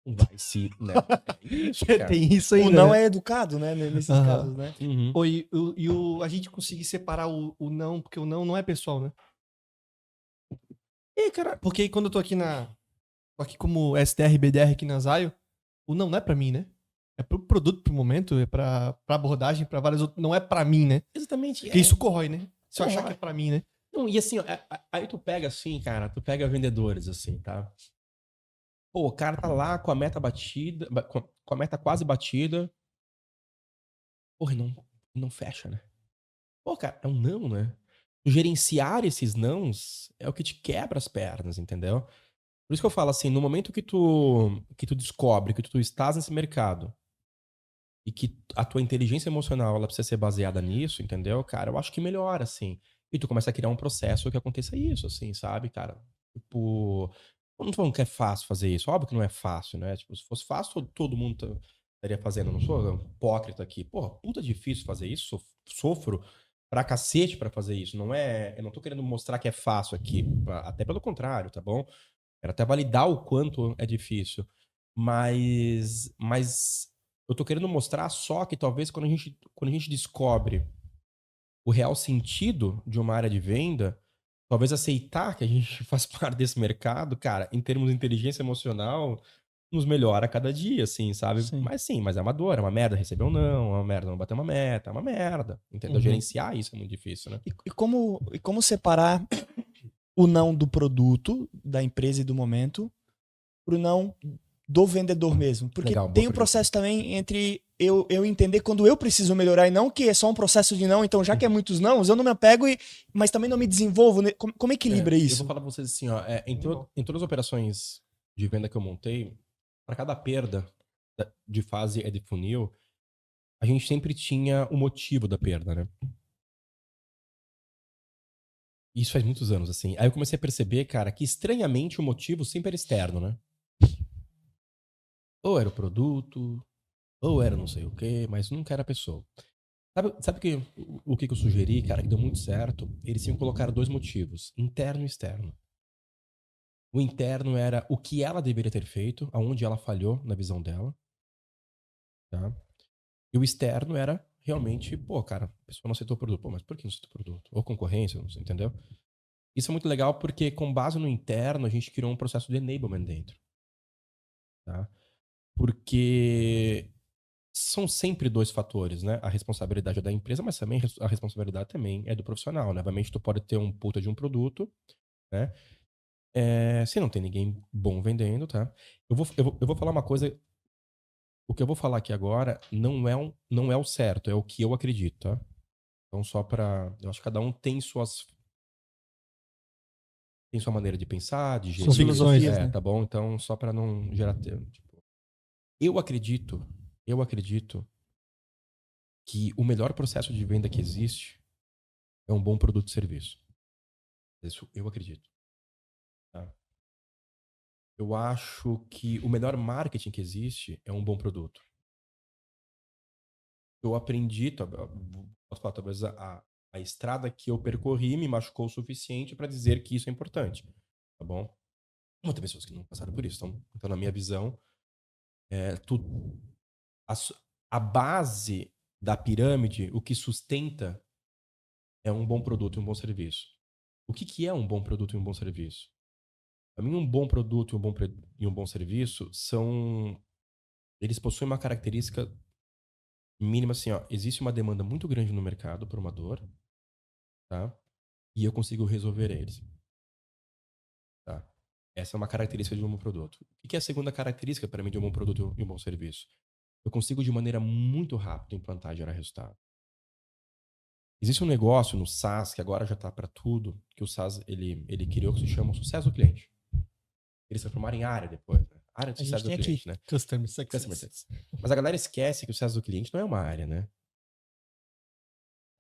vai se, né? É isso, cara. Tem isso aí, O né? não é educado, né? Nesses Aham. casos, né? Uhum. A gente conseguir separar o não, porque o não é pessoal, né? E, cara, Porque quando eu tô aqui como SDR, BDR aqui na Zayo, o não é pra mim, né? É pro produto, pro momento, é pra abordagem, pra várias outras. Não é pra mim, né? exatamente. Porque isso corrói, né? Se eu achar que Corrói. é pra mim, né? Não, e assim, ó, aí tu pega assim, cara, tu pega vendedores, assim, tá? Pô, o cara tá lá com a meta batida, com a meta quase batida. Porra, não fecha, né? Pô, cara, é um não, né? Gerenciar esses nãos é o que te quebra as pernas, entendeu? Por isso que eu falo assim, no momento que tu descobre que tu estás nesse mercado e que a tua inteligência emocional ela precisa ser baseada nisso, entendeu? Cara, eu acho que melhora, assim. E tu começa a criar um processo que aconteça isso, assim, sabe, cara? Tipo, eu não tô falando que é fácil fazer isso. Óbvio que não é fácil, né? Tipo, se fosse fácil, todo mundo estaria fazendo. Eu não sou hipócrita aqui. Porra, puta difícil fazer isso. Sofro pra cacete pra fazer isso. Não é. Eu não tô querendo mostrar que é fácil aqui. Até pelo contrário, tá bom? Quero até validar o quanto é difícil. Mas eu tô querendo mostrar só que talvez quando a gente descobre o real sentido de uma área de venda, talvez aceitar que a gente faz parte desse mercado, cara, em termos de inteligência emocional, nos melhora a cada dia, assim, sabe? Sim. Mas é amador, é uma merda receber um não, é uma merda não bater uma meta, é uma merda, entendeu? Uhum. Gerenciar isso é muito difícil, né? E como separar o não do produto, da empresa e do momento, pro não do vendedor mesmo? Porque Legal, boa tem o pergunta. processo também entre eu entender quando eu preciso melhorar e não que é só um processo de não, então já que é muitos não, eu não me apego, mas também não me desenvolvo. Né? Como equilibra Eu isso? vou falar pra vocês assim, ó, em todas as operações de venda que eu montei, para cada perda de fase e de funil, a gente sempre tinha o motivo da perda, né? Isso faz muitos anos, assim. Aí eu comecei a perceber, cara, que estranhamente o motivo sempre era externo, né? Ou era o produto, ou era não sei o quê, mas nunca era a pessoa. Sabe o que eu sugeri, cara, que deu muito certo? Eles tinham que colocar dois motivos, interno e externo. O interno era o que ela deveria ter feito, aonde ela falhou na visão dela, tá? E o externo era realmente, pô, cara, a pessoa não aceitou o produto. Pô, mas por que não aceitou o produto? Ou concorrência, não sei, entendeu? Isso é muito legal porque, com base no interno, a gente criou um processo de enablement dentro, tá? Porque são sempre dois fatores, né? A responsabilidade é da empresa, mas também a responsabilidade também é do profissional, né? Obviamente, tu pode ter um puta de um produto, né? Se não tem ninguém bom vendendo, tá? Eu vou falar uma coisa. O que eu vou falar aqui agora não é o certo, é o que eu acredito, tá? Então, só pra. Eu acho que cada um tem sua maneira de pensar, de Suas gerir. filosofias, né? Tá bom? Então, só pra não gerar. Tipo, eu acredito que o melhor processo de venda que existe é um bom produto e serviço. Isso eu acredito. Tá? Eu acho que o melhor marketing que existe é um bom produto. Eu aprendi, posso falar, talvez a estrada que eu percorri me machucou o suficiente para dizer que isso é importante. Tá bom? Muitas pessoas que não passaram por isso. Então na minha visão, é, tu, a, su- a base da pirâmide, o que sustenta é um bom produto e um bom serviço. O que é um bom produto e um bom serviço? Para mim, um bom produto e um bom serviço são. Eles possuem uma característica mínima assim, ó. Existe uma demanda muito grande no mercado por uma dor, tá? E eu consigo resolver eles, tá? Essa é uma característica de um bom produto. O que é a segunda característica para mim de um bom produto e um bom serviço? Eu consigo de maneira muito rápida implantar e gerar resultado. Existe um negócio no SaaS que agora já está para tudo, que o SaaS ele criou que se chama sucesso do cliente. Eles se transformaram em área depois, né? Área de A gente sucesso do tem aqui. cliente, né? Customer Customer success. success. Mas a galera esquece que o sucesso do cliente não é uma área, né?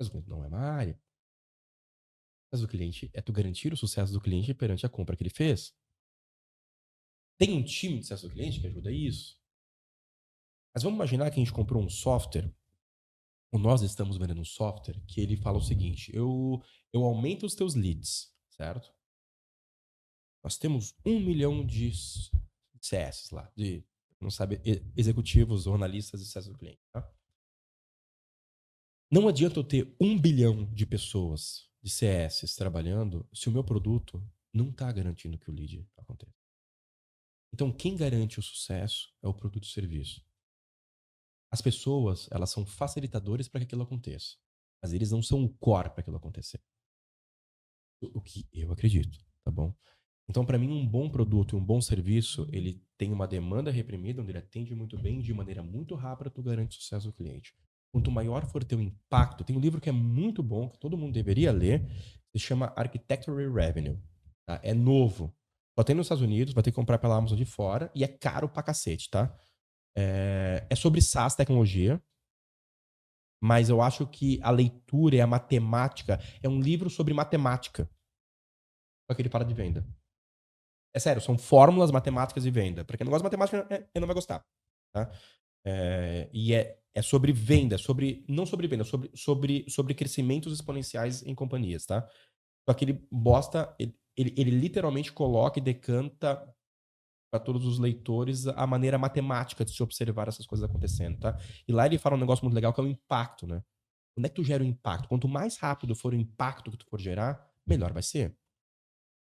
O sucesso do cliente não é uma área. O sucesso do cliente é tu garantir o sucesso do cliente perante a compra que ele fez. Tem um time de sucesso do cliente que ajuda isso. Mas vamos imaginar que a gente comprou um software, ou nós estamos vendendo um software, que ele fala o seguinte: eu aumento os teus leads, certo? Nós temos 1 milhão de CS lá, de não sabe, executivos ou analistas de sucesso do cliente, tá? Não adianta eu ter 1 bilhão de pessoas de CS trabalhando se o meu produto não está garantindo que o lead aconteça. Então, quem garante o sucesso é o produto e o serviço. As pessoas, elas são facilitadores para que aquilo aconteça, mas eles não são o core para aquilo acontecer. O que eu acredito, tá bom? Então, para mim, um bom produto e um bom serviço, ele tem uma demanda reprimida, onde ele atende muito bem, de maneira muito rápida, tu garante o sucesso do cliente. Quanto maior for teu impacto, tem um livro que é muito bom, que todo mundo deveria ler, se chama Architecture Revenue. Tá? É novo. Só tem nos Estados Unidos, vai ter que comprar pela Amazon de fora, e é caro pra cacete, tá? É sobre SaaS, tecnologia, mas eu acho que a leitura e a matemática é um livro sobre matemática. Só que ele fala de venda. É sério, são fórmulas matemáticas de venda. Pra quem não gosta de matemática, ele não vai gostar. Tá? E é sobre venda, não sobre venda, sobre crescimentos exponenciais em companhias, tá? Só que ele literalmente coloca e decanta para todos os leitores a maneira matemática de se observar essas coisas acontecendo, tá? E lá ele fala um negócio muito legal que é o impacto, né? Onde é que tu gera o impacto? Quanto mais rápido for o impacto que tu for gerar, melhor vai ser.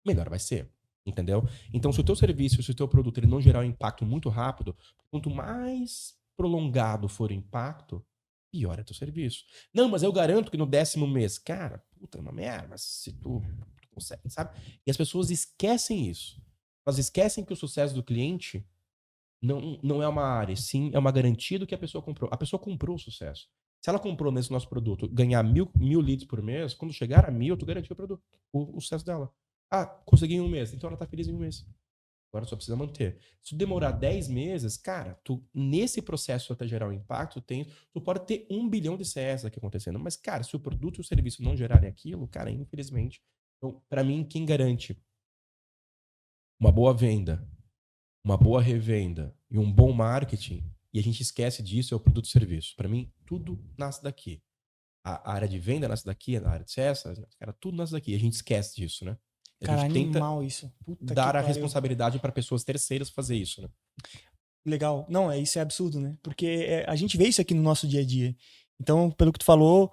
Melhor vai ser. Entendeu? Então, se o teu serviço, se o teu produto ele não gerar um impacto muito rápido, quanto mais prolongado for o impacto, pior é teu serviço. Não, mas eu garanto que no 10º mês, cara, puta, é uma merda, mas se tu consegue, sabe? E as pessoas esquecem isso. Elas esquecem que o sucesso do cliente não é uma área, sim, é uma garantia do que a pessoa comprou. A pessoa comprou o sucesso. Se ela comprou nesse nosso produto ganhar 1.000 leads por mês, quando chegar a 1.000, tu garantiu o produto, o sucesso dela. Ah, consegui em 1 mês, então ela tá feliz em 1 mês. Agora só precisa manter. Se demorar 10 meses, cara, tu, nesse processo até gerar um impacto, tu pode ter 1 bilhão de CS aqui acontecendo. Mas, cara, se o produto e o serviço não gerarem aquilo, cara, infelizmente. Então, pra mim, quem garante uma boa venda, uma boa revenda e um bom marketing, e a gente esquece disso, é o produto e serviço. Pra mim, tudo nasce daqui. A área de venda nasce daqui, a área de CS, cara, tudo nasce daqui. E a gente esquece disso, né? Cara, a gente tenta animal isso. Puta dar que a pariu. responsabilidade para pessoas terceiras fazer isso, né? Legal. Não, isso é absurdo, né? Porque a gente vê isso aqui no nosso dia a dia. Então, pelo que tu falou,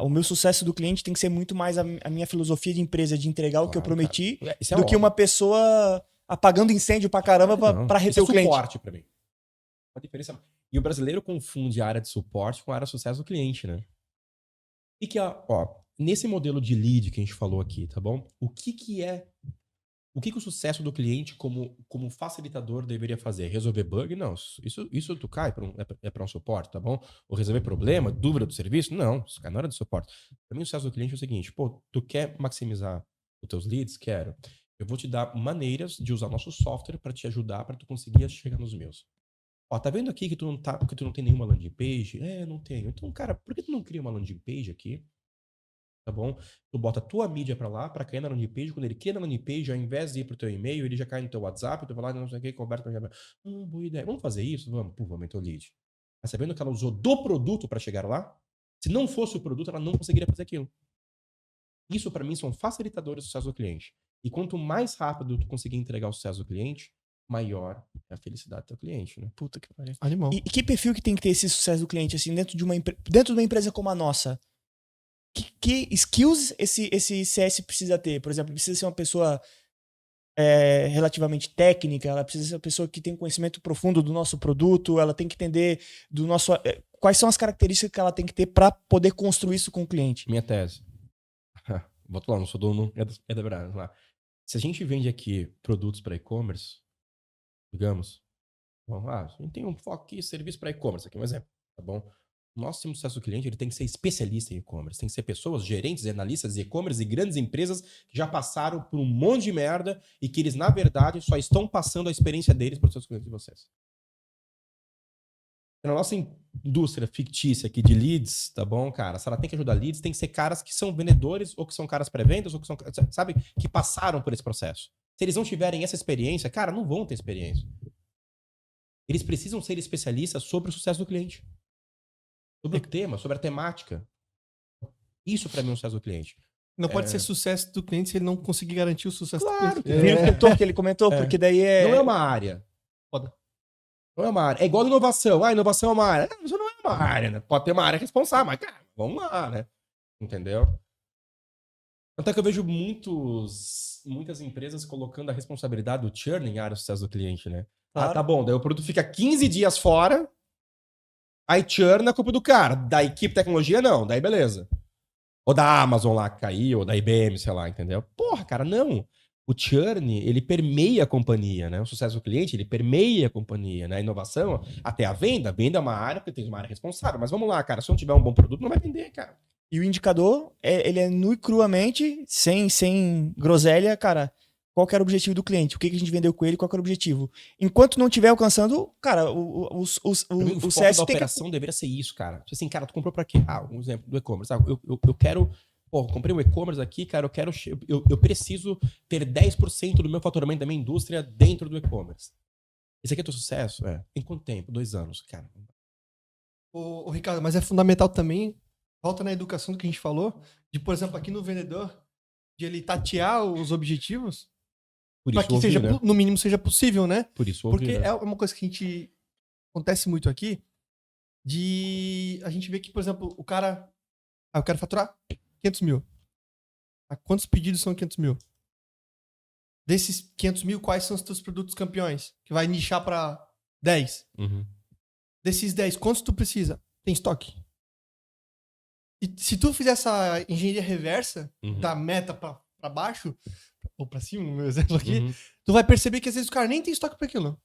o meu sucesso do cliente tem que ser muito mais a minha filosofia de empresa, de entregar o que eu prometi, cara, isso é do que óbvio. uma pessoa apagando incêndio pra caramba pra Isso reter o cliente. suporte pra mim. A diferença. E o brasileiro confunde a área de suporte com a área de sucesso do cliente, né? E que, ó, nesse modelo de lead que a gente falou aqui, tá bom? O que o sucesso do cliente como facilitador deveria fazer? Resolver bug? Não. Isso tu cai para um suporte, tá bom? Ou resolver problema, dúvida do serviço? Não, isso cai na hora de suporte. Para mim, o sucesso do cliente é o seguinte, pô, tu quer maximizar os teus leads? Quero. Eu vou te dar maneiras de usar nosso software para te ajudar, para tu conseguir chegar nos meus. Ó, tá vendo aqui que tu não tem nenhuma landing page? Não tenho. Então, cara, por que tu não cria uma landing page aqui? Tá bom? Tu bota a tua mídia pra lá, pra cair na landing page. Quando ele cria na landing page, ao invés de ir pro teu e-mail, ele já cai no teu WhatsApp, tu vai lá, não sei o que, conversa. Boa ideia. Vamos fazer isso? Vamos. Pô, aumentou o lead. Mas sabendo que ela usou do produto pra chegar lá, se não fosse o produto, ela não conseguiria fazer aquilo. Isso pra mim são facilitadores do sucesso do cliente. E quanto mais rápido tu conseguir entregar o sucesso do cliente, maior é a felicidade do teu cliente, né? Puta que pariu. Animal. E que perfil que tem que ter esse sucesso do cliente, assim, dentro de uma empresa como a nossa? Que skills esse CS precisa ter? Por exemplo, precisa ser uma pessoa relativamente técnica, ela precisa ser uma pessoa que tem conhecimento profundo do nosso produto, ela tem que entender do nosso... quais são as características que ela tem que ter para poder construir isso com o cliente? Minha tese. Vou lá, não sou dono, é da verdade. Lá. Se a gente vende aqui produtos para e-commerce, digamos, bom, a gente tem um foco aqui, serviço para e-commerce, aqui um exemplo, tá bom? Nosso time de sucesso do cliente, ele tem que ser especialista em e-commerce, tem que ser pessoas, gerentes, analistas de e-commerce e grandes empresas que já passaram por um monte de merda e que eles, na verdade, só estão passando a experiência deles para os seus clientes e vocês. Na nossa indústria fictícia aqui de leads, tá bom, cara? Se ela tem que ajudar leads, tem que ser caras que são vendedores ou que são caras pré-vendas ou que são, sabe, que passaram por esse processo. Se eles não tiverem essa experiência, cara, não vão ter experiência. Eles precisam ser especialistas sobre o sucesso do cliente. Sobre o tema, sobre a temática. Isso pra mim é um sucesso do cliente. Não pode ser sucesso do cliente se ele não conseguir garantir o sucesso Claro do cliente. que Que ele comentou, porque daí não é uma área. Não é uma área. É igual a inovação. Ah, inovação é uma área. Isso não é uma área, né? Pode ter uma área responsável, mas, cara, vamos lá, né? Entendeu? Até que eu vejo muitas empresas colocando a responsabilidade do churn em área de sucesso do cliente, né? Ah, Claro. tá bom. Daí o produto fica 15 dias fora, aí churn é culpa do cara. Da equipe de tecnologia, não. Daí beleza. Ou da Amazon lá que caiu, ou da IBM, sei lá, entendeu? Porra, cara, não. O churn, ele permeia a companhia, né? O sucesso do cliente, ele permeia a companhia, né? A inovação, até a venda. A venda é uma área, porque tem uma área responsável. Mas vamos lá, cara, se não tiver um bom produto, não vai vender, cara. E o indicador, ele é nu e cruamente, sem groselha, cara, qual que era o objetivo do cliente, o que a gente vendeu com ele, qual que era o objetivo. Enquanto não estiver alcançando, cara, O foco CS da tem que... operação deveria ser isso, cara. Tipo assim, cara, tu comprou pra quê? Ah, um exemplo do e-commerce. Ah, eu quero... Pô, comprei um e-commerce aqui, cara, eu preciso ter 10% do meu faturamento da minha indústria dentro do e-commerce. Esse aqui é teu sucesso? É. Em quanto tempo? 2 anos, cara. Ô, Ricardo, mas é fundamental também, volta na educação do que a gente falou, de, por exemplo, aqui no vendedor, de ele tatear os objetivos, Por para isso que ouvir, seja, né? no mínimo seja possível, né? Por isso ouvir, Porque né? é uma coisa que a gente acontece muito aqui, de a gente vê que, por exemplo, o cara, eu quero faturar 500 mil. Ah, quantos pedidos são 500 mil? Desses 500 mil, quais são os teus produtos campeões? Que vai nichar para 10. Uhum. Desses 10, quantos tu precisa? Tem estoque. E se tu fizer essa engenharia reversa, Uhum. da meta pra baixo, ou pra cima, no meu exemplo aqui, Uhum. tu vai perceber que às vezes o cara nem tem estoque pra aquilo.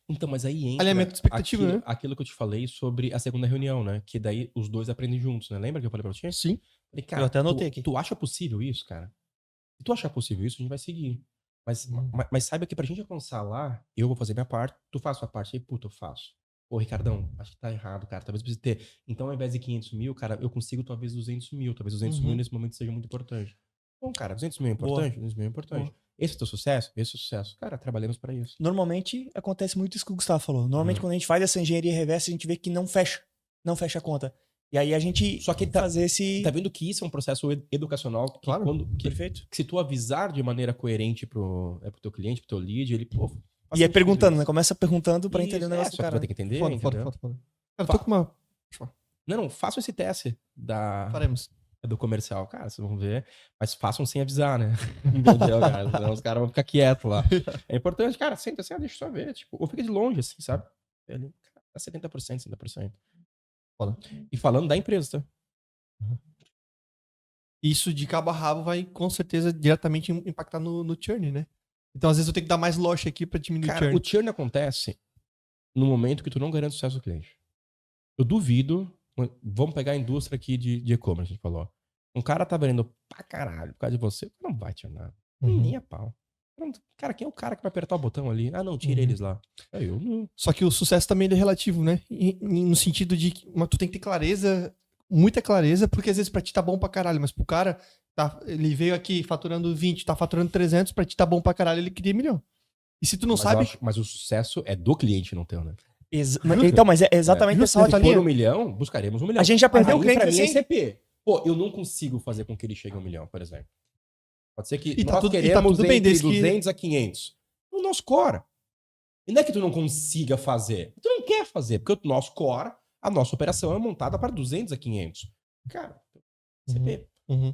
Então, mas aí entra Alinhamento de expectativa, né? aquilo que eu te falei sobre a segunda reunião, né? Que daí os dois aprendem juntos, né? Lembra que eu falei pra você? Sim. Falei, cara, Eu até anotei aqui. tu acha possível isso, cara? Se tu achar possível isso, a gente vai seguir. Mas saiba que pra gente alcançar lá, eu vou fazer minha parte, tu faz a sua parte, aí, puta, eu faço. Pô, Ricardão, acho que tá errado, cara. Talvez precise ter. Então, ao invés de 500 mil, cara, eu consigo talvez 200 mil. Talvez 200 mil nesse momento seja muito importante. Bom, cara, 200 mil é Boa. importante? 200 mil é importante. Boa. Esse é o teu sucesso? Esse é o sucesso. Cara, trabalhamos pra isso. Normalmente acontece muito isso que o Gustavo falou. Normalmente quando a gente faz essa engenharia reversa, a gente vê que não fecha a conta. E aí a gente Só que fazer esse... Tá vendo que isso é um processo educacional que Claro. Perfeito. que se tu avisar de maneira coerente pro teu cliente, pro teu lead, ele, pô, faz E é sentido perguntando, isso. né? Começa perguntando pra Isso, entender o negócio só do que tu cara. vai ter que entender, Foda. entendeu? Cara, eu tô com uma... Não, façam esse teste Faremos. do comercial. Cara, vocês vão ver. Mas façam sem avisar, né? Entendeu, cara? Senão os caras vão ficar quietos lá. É importante, cara, senta assim, deixa eu só ver. Tipo, ou fica de longe, assim, sabe? Ele, cara, dá 70%, 60%. Foda. E falando da empresa, tá? Isso de cabo a rabo vai, com certeza, diretamente impactar no churn, né? Então, às vezes, eu tenho que dar mais loja aqui pra diminuir o Cara, churn. o churn acontece no momento que tu não garante o sucesso do cliente. Eu duvido. Vamos pegar a indústria aqui de e-commerce, a gente falou. Um cara tá vendendo pra caralho por causa de você, não vai te nada. Nem a pau. Cara, quem é o cara que vai apertar o botão ali? Ah, não, tira eles lá. Eu não. Só que o sucesso também ele é relativo, né? No sentido de que tu tem que ter clareza, muita clareza, porque às vezes pra ti tá bom pra caralho, mas pro cara, ele veio aqui faturando 20, tá faturando 300, pra ti tá bom pra caralho, ele queria 1 milhão. E se tu não sabe... Mas o sucesso é do cliente, não teu, né? Então, mas é exatamente essa Se outra for linha. 1 milhão, buscaremos 1 milhão. A gente já perdeu Aí, o cliente pra mim, é assim. ICP. Pô, eu não consigo fazer com que ele chegue a 1 milhão, por exemplo. Pode ser que E tá nós tudo- e tá queremos tudo bem, entre desde que- 200 a 500. O nosso core. E não é que tu não consiga fazer. Tu não quer fazer, porque o nosso core, a nossa operação é montada para 200 a 500. Cara, ICP.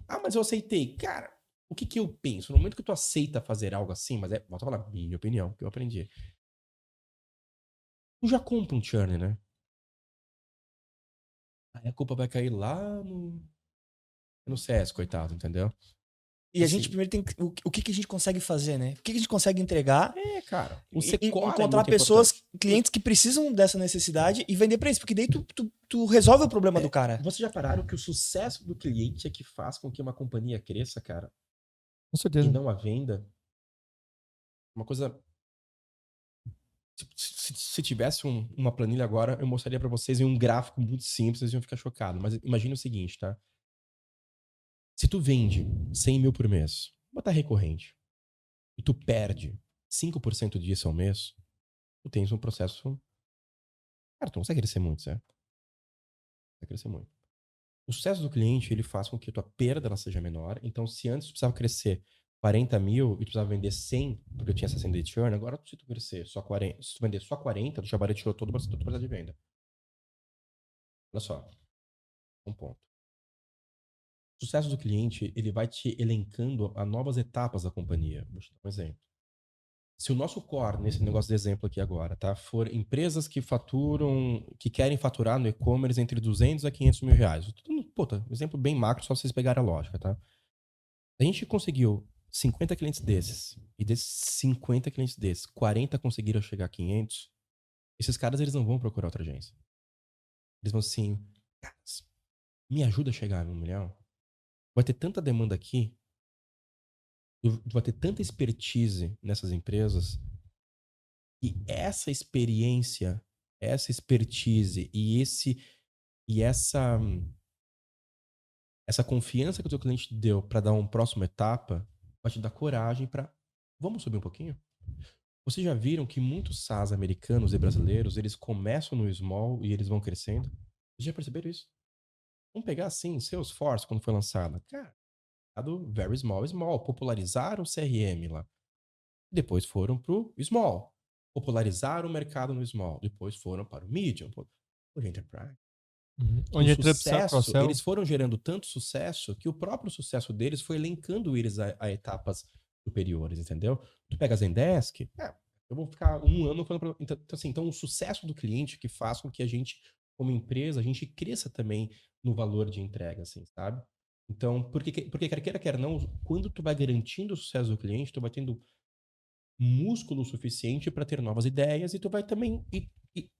Ah, mas eu aceitei. Cara, o que eu penso? No momento que tu aceita fazer algo assim, mas volta a falar, minha opinião, que eu aprendi. Tu já compra um churn, né? Aí a culpa vai cair lá no CS, coitado, entendeu? E a Assim, gente primeiro tem que... O que a gente consegue fazer, né? O que a gente consegue entregar? cara. Encontrar pessoas, clientes que precisam dessa necessidade e vender pra eles. Porque daí tu resolve o problema do cara. Vocês já pararam que o sucesso do cliente é que faz com que uma companhia cresça, cara? Com E certeza. não a venda? Uma coisa... Se tivesse uma planilha agora, eu mostraria pra vocês em um gráfico muito simples, vocês iam ficar chocados. Mas imagine o seguinte, tá? Se tu vende 100 mil por mês, botar recorrente, e tu perde 5% disso ao mês, tu tens um processo... Cara, tu não consegue crescer muito, certo? Vai crescer muito. O sucesso do cliente, ele faz com que a tua perda ela seja menor. Então, se antes tu precisava crescer 40 mil e tu precisava vender 100, porque eu tinha 60 de churn, agora se tu crescer só 40, se tu vender só 40, tu já barateou todo o processo de venda. Olha só, um ponto. O sucesso do cliente, ele vai te elencando a novas etapas da companhia. Vou te dar um exemplo. Se o nosso core, nesse negócio de exemplo aqui agora, tá, for empresas que faturam, que querem faturar no e-commerce entre 200 a 500 mil reais. Puta, um exemplo bem macro, só vocês pegarem a lógica, tá? A gente conseguiu 50 clientes desses, e desses 50 clientes desses, 40 conseguiram chegar a 500, esses caras, eles não vão procurar outra agência. Eles vão assim, caras, me ajuda a chegar a 1 milhão? Vai ter tanta demanda aqui, vai ter tanta expertise nessas empresas, e essa experiência, essa expertise e essa confiança que o teu cliente te deu para dar uma próxima etapa, vai te dar coragem para, vamos subir um pouquinho? Vocês já viram que muitos SaaS americanos e brasileiros, eles começam no small e eles vão crescendo? Vocês já perceberam isso? Vamos pegar assim, Salesforce, quando foi lançada. Cara, do very small, popularizaram o CRM lá. Depois foram pro small. Popularizaram o mercado no small. Depois foram para o medium. Hoje enterprise. Onde O entra sucesso, eles foram gerando tanto sucesso que o próprio sucesso deles foi elencando eles a etapas superiores, entendeu? Tu pega a Zendesk, eu vou ficar 1 ano falando pra... Então o sucesso do cliente que faz com que a gente, como empresa, a gente cresça também no valor de entrega, assim, sabe? Então, porque quer queira, quer não, quando tu vai garantindo o sucesso do cliente, tu vai tendo músculo suficiente para ter novas ideias e tu vai também...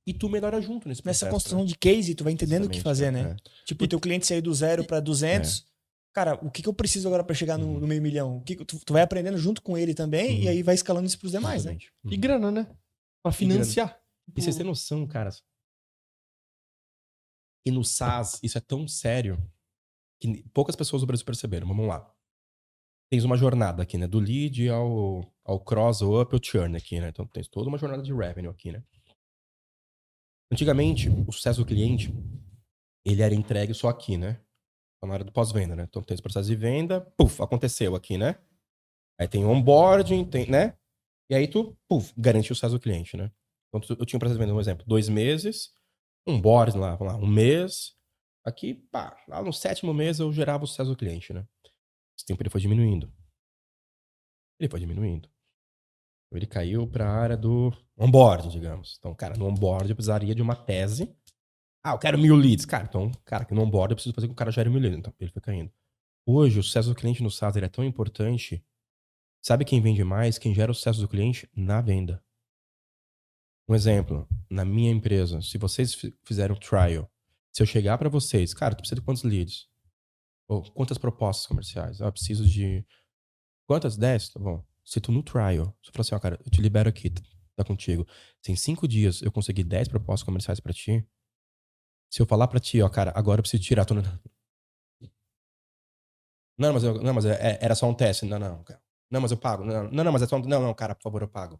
E tu melhora junto nesse processo. Nessa construção de case, tu vai entendendo o que fazer, né? É. Tipo, o teu cliente sair do 0 para 200. Cara, o que eu preciso agora para chegar no meio milhão? Tu vai aprendendo junto com ele também e aí vai escalando isso pros demais, né? E grana, né? Pra financiar. E vocês têm noção, cara? E no SaaS, isso é tão sério que poucas pessoas do Brasil perceberam. Vamos lá. Tens uma jornada aqui, né? Do lead ao cross, ou up, ao churn aqui, né? Então tens toda uma jornada de revenue aqui, né? Antigamente, o sucesso do cliente, ele era entregue só aqui, né? Na hora do pós-venda, né? Então tem esse processo de venda, aconteceu aqui, né? Aí tem onboarding, né? E aí tu, garante o sucesso do cliente, né? Então eu tinha um processo de venda, um exemplo, 2 meses, onboarding lá, vamos lá, 1 mês. Aqui, lá no 7º mês eu gerava o sucesso do cliente, né? Esse tempo ele foi diminuindo. Ele caiu para a área do onboarding, digamos. Então, cara, no onboarding eu precisaria de uma tese. Eu quero 1000 leads. Cara, então, que no onboarding eu preciso fazer com que o cara gere 1000 leads. Então, ele foi caindo. Hoje, o sucesso do cliente no SaaS ele é tão importante. Sabe quem vende mais? Quem gera o sucesso do cliente? Na venda. Um exemplo, na minha empresa, se vocês fizeram trial, se eu chegar para vocês, cara, tu precisa de quantos leads? Ou quantas propostas comerciais? Eu preciso de... Quantas? 10? Tá bom. Se tu no trial, você fala assim, cara, eu te libero aqui, tá contigo. Se em 5 dias eu conseguir 10 propostas comerciais pra ti, se eu falar pra ti, cara, agora eu preciso tirar tu... Não, mas era só um teste. Não, cara. Não, mas eu pago. Não, mas é só um... Não, cara, por favor, eu pago.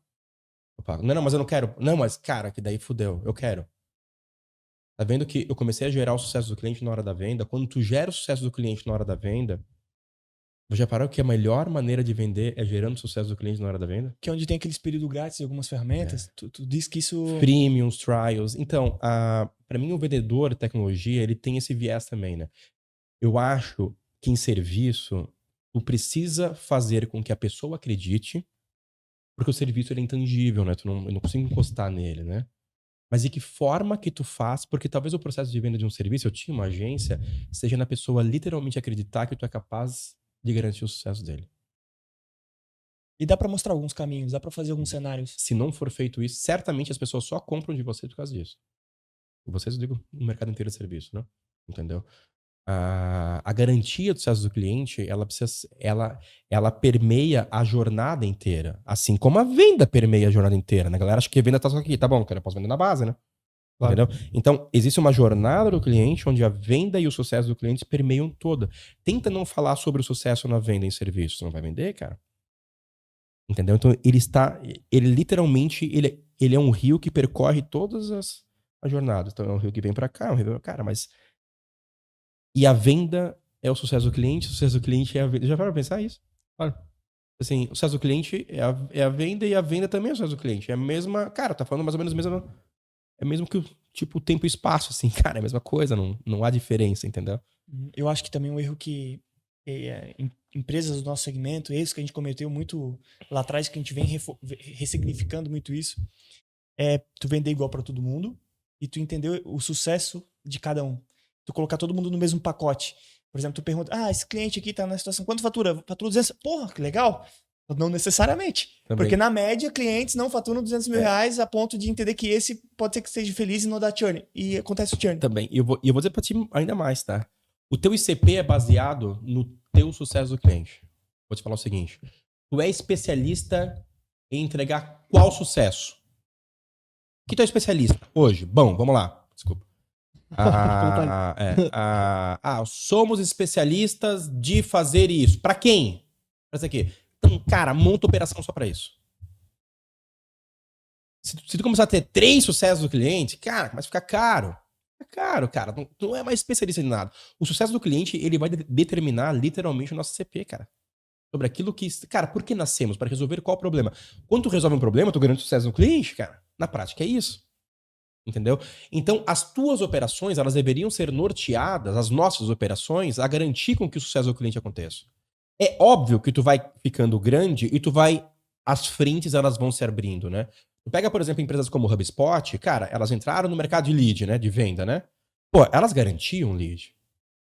Não, mas eu não quero. Não, mas, cara, que daí fudeu. Eu quero. Tá vendo que eu comecei a gerar o sucesso do cliente na hora da venda? Quando tu gera o sucesso do cliente na hora da venda, você já parou que a melhor maneira de vender é gerando o sucesso do cliente na hora da venda? Que é onde tem aqueles períodos grátis de algumas ferramentas. Tu diz que isso... Premiums, trials. Então, pra mim, o vendedor de tecnologia, ele tem esse viés também, né? Eu acho que em serviço, tu precisa fazer com que a pessoa acredite, porque o serviço ele é intangível, né? Eu não consigo encostar nele, né? Mas de que forma que tu faz? Porque talvez o processo de venda de um serviço, eu tinha uma agência, seja na pessoa literalmente acreditar que tu é capaz de garantir o sucesso dele. E dá pra mostrar alguns caminhos, dá pra fazer alguns cenários. Se não for feito isso, certamente as pessoas só compram de você por causa disso. Vocês, eu digo, no mercado inteiro de serviço, né? Entendeu? A garantia do sucesso do cliente, ela permeia a jornada inteira. Assim como a venda permeia a jornada inteira, né? A galera acha que a venda tá só aqui. Tá bom, cara, eu posso vender na base, né? Claro. Entendeu? Então, existe uma jornada do cliente onde a venda e o sucesso do cliente permeiam toda. Tenta não falar sobre o sucesso na venda em serviço. Você não vai vender, cara? Entendeu? Então, ele literalmente, ele é um rio que percorre todas as jornadas. Então, é um rio que vem pra cá, um rio que vem pra cá, cara, mas... E a venda é o sucesso do cliente é a venda. Já vai pensar isso? Claro. Assim, o sucesso do cliente é a venda e a venda também é o sucesso do cliente. É a mesma... Cara, tá falando mais ou menos a mesma... É mesmo que o tipo tempo e espaço, assim. Cara, é a mesma coisa, não há diferença, entendeu? Eu acho que também um erro que empresas do nosso segmento, esse que a gente cometeu muito lá atrás, que a gente vem ressignificando muito isso, é tu vender igual para todo mundo e tu entender o sucesso de cada um. Tu colocar todo mundo no mesmo pacote. Por exemplo, tu pergunta, esse cliente aqui tá na situação, quanto fatura? Fatura 200. Porra, que legal. Não necessariamente. Também. Porque na média, clientes não faturam 200 mil reais a ponto de entender que esse pode ser que esteja feliz e não dá churn. E acontece o churn. Também. E eu vou dizer pra ti ainda mais, tá? O teu ICP é baseado no teu sucesso do cliente. Vou te falar o seguinte. Tu é especialista em entregar qual sucesso? Que tu é especialista hoje? Bom, vamos lá. Desculpa. Somos especialistas de fazer isso. Pra quem? Pra isso aqui. Então, cara, monta operação só pra isso. Se tu começar a ter 3 sucessos do cliente, cara, começa a ficar caro. É caro, cara. Não é mais especialista em nada. O sucesso do cliente, ele vai determinar literalmente o nosso CP, cara. Sobre aquilo que... Cara, por que nascemos? Para resolver qual problema? Quando tu resolve um problema, tu garante sucesso no cliente, cara. Na prática é isso. Entendeu? Então, as tuas operações, elas deveriam ser norteadas, as nossas operações, a garantir com que o sucesso do cliente aconteça. É óbvio que tu vai ficando grande e tu vai... As frentes, elas vão se abrindo, né? Tu pega, por exemplo, empresas como o HubSpot, cara, elas entraram no mercado de lead, né? De venda, né? Pô, elas garantiam lead.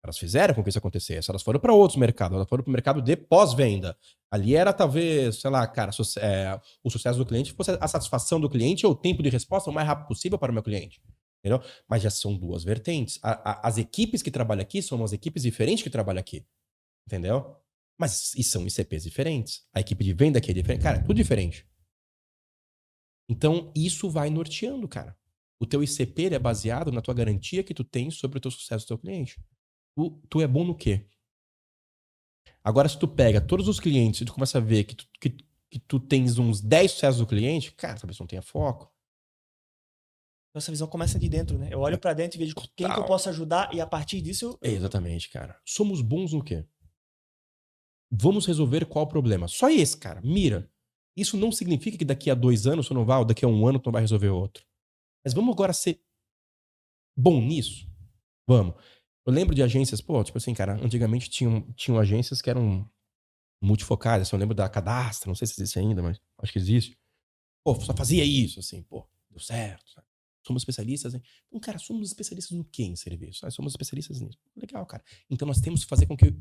Elas fizeram com que isso acontecesse. Elas foram para outros mercados. Elas foram para o mercado de pós-venda. Ali era talvez, sei lá, cara, o sucesso do cliente fosse a satisfação do cliente ou o tempo de resposta o mais rápido possível para o meu cliente. Entendeu? Mas já são duas vertentes. As equipes que trabalham aqui são as equipes diferentes que trabalham aqui. Entendeu? Mas e são ICPs diferentes. A equipe de venda aqui é diferente. Cara, é tudo diferente. Então, isso vai norteando, cara. O teu ICP é baseado na tua garantia que tu tem sobre o teu sucesso do teu cliente. Tu é bom no quê? Agora, se tu pega todos os clientes e tu começa a ver que tu tens uns 10 sucessos do cliente, cara, talvez tu não tenha foco. Nossa visão começa de dentro, né? Eu olho pra dentro e vejo quem que eu posso ajudar e a partir disso... Exatamente, cara. Somos bons no quê? Vamos resolver qual problema? Só esse, cara. Mira. Isso não significa que daqui a 2 anos tu não vai, ou daqui a 1 ano tu não vai resolver outro. Mas vamos agora ser bom nisso? Vamos. Eu lembro de agências, tipo assim, cara, antigamente tinham agências que eram multifocadas. Eu lembro da Cadastra, não sei se existe ainda, mas acho que existe. Só fazia isso, assim, deu certo. Sabe? Somos especialistas em... Então, cara, somos especialistas no quê em serviço? Nós somos especialistas nisso. Legal, cara. Então nós temos que fazer com que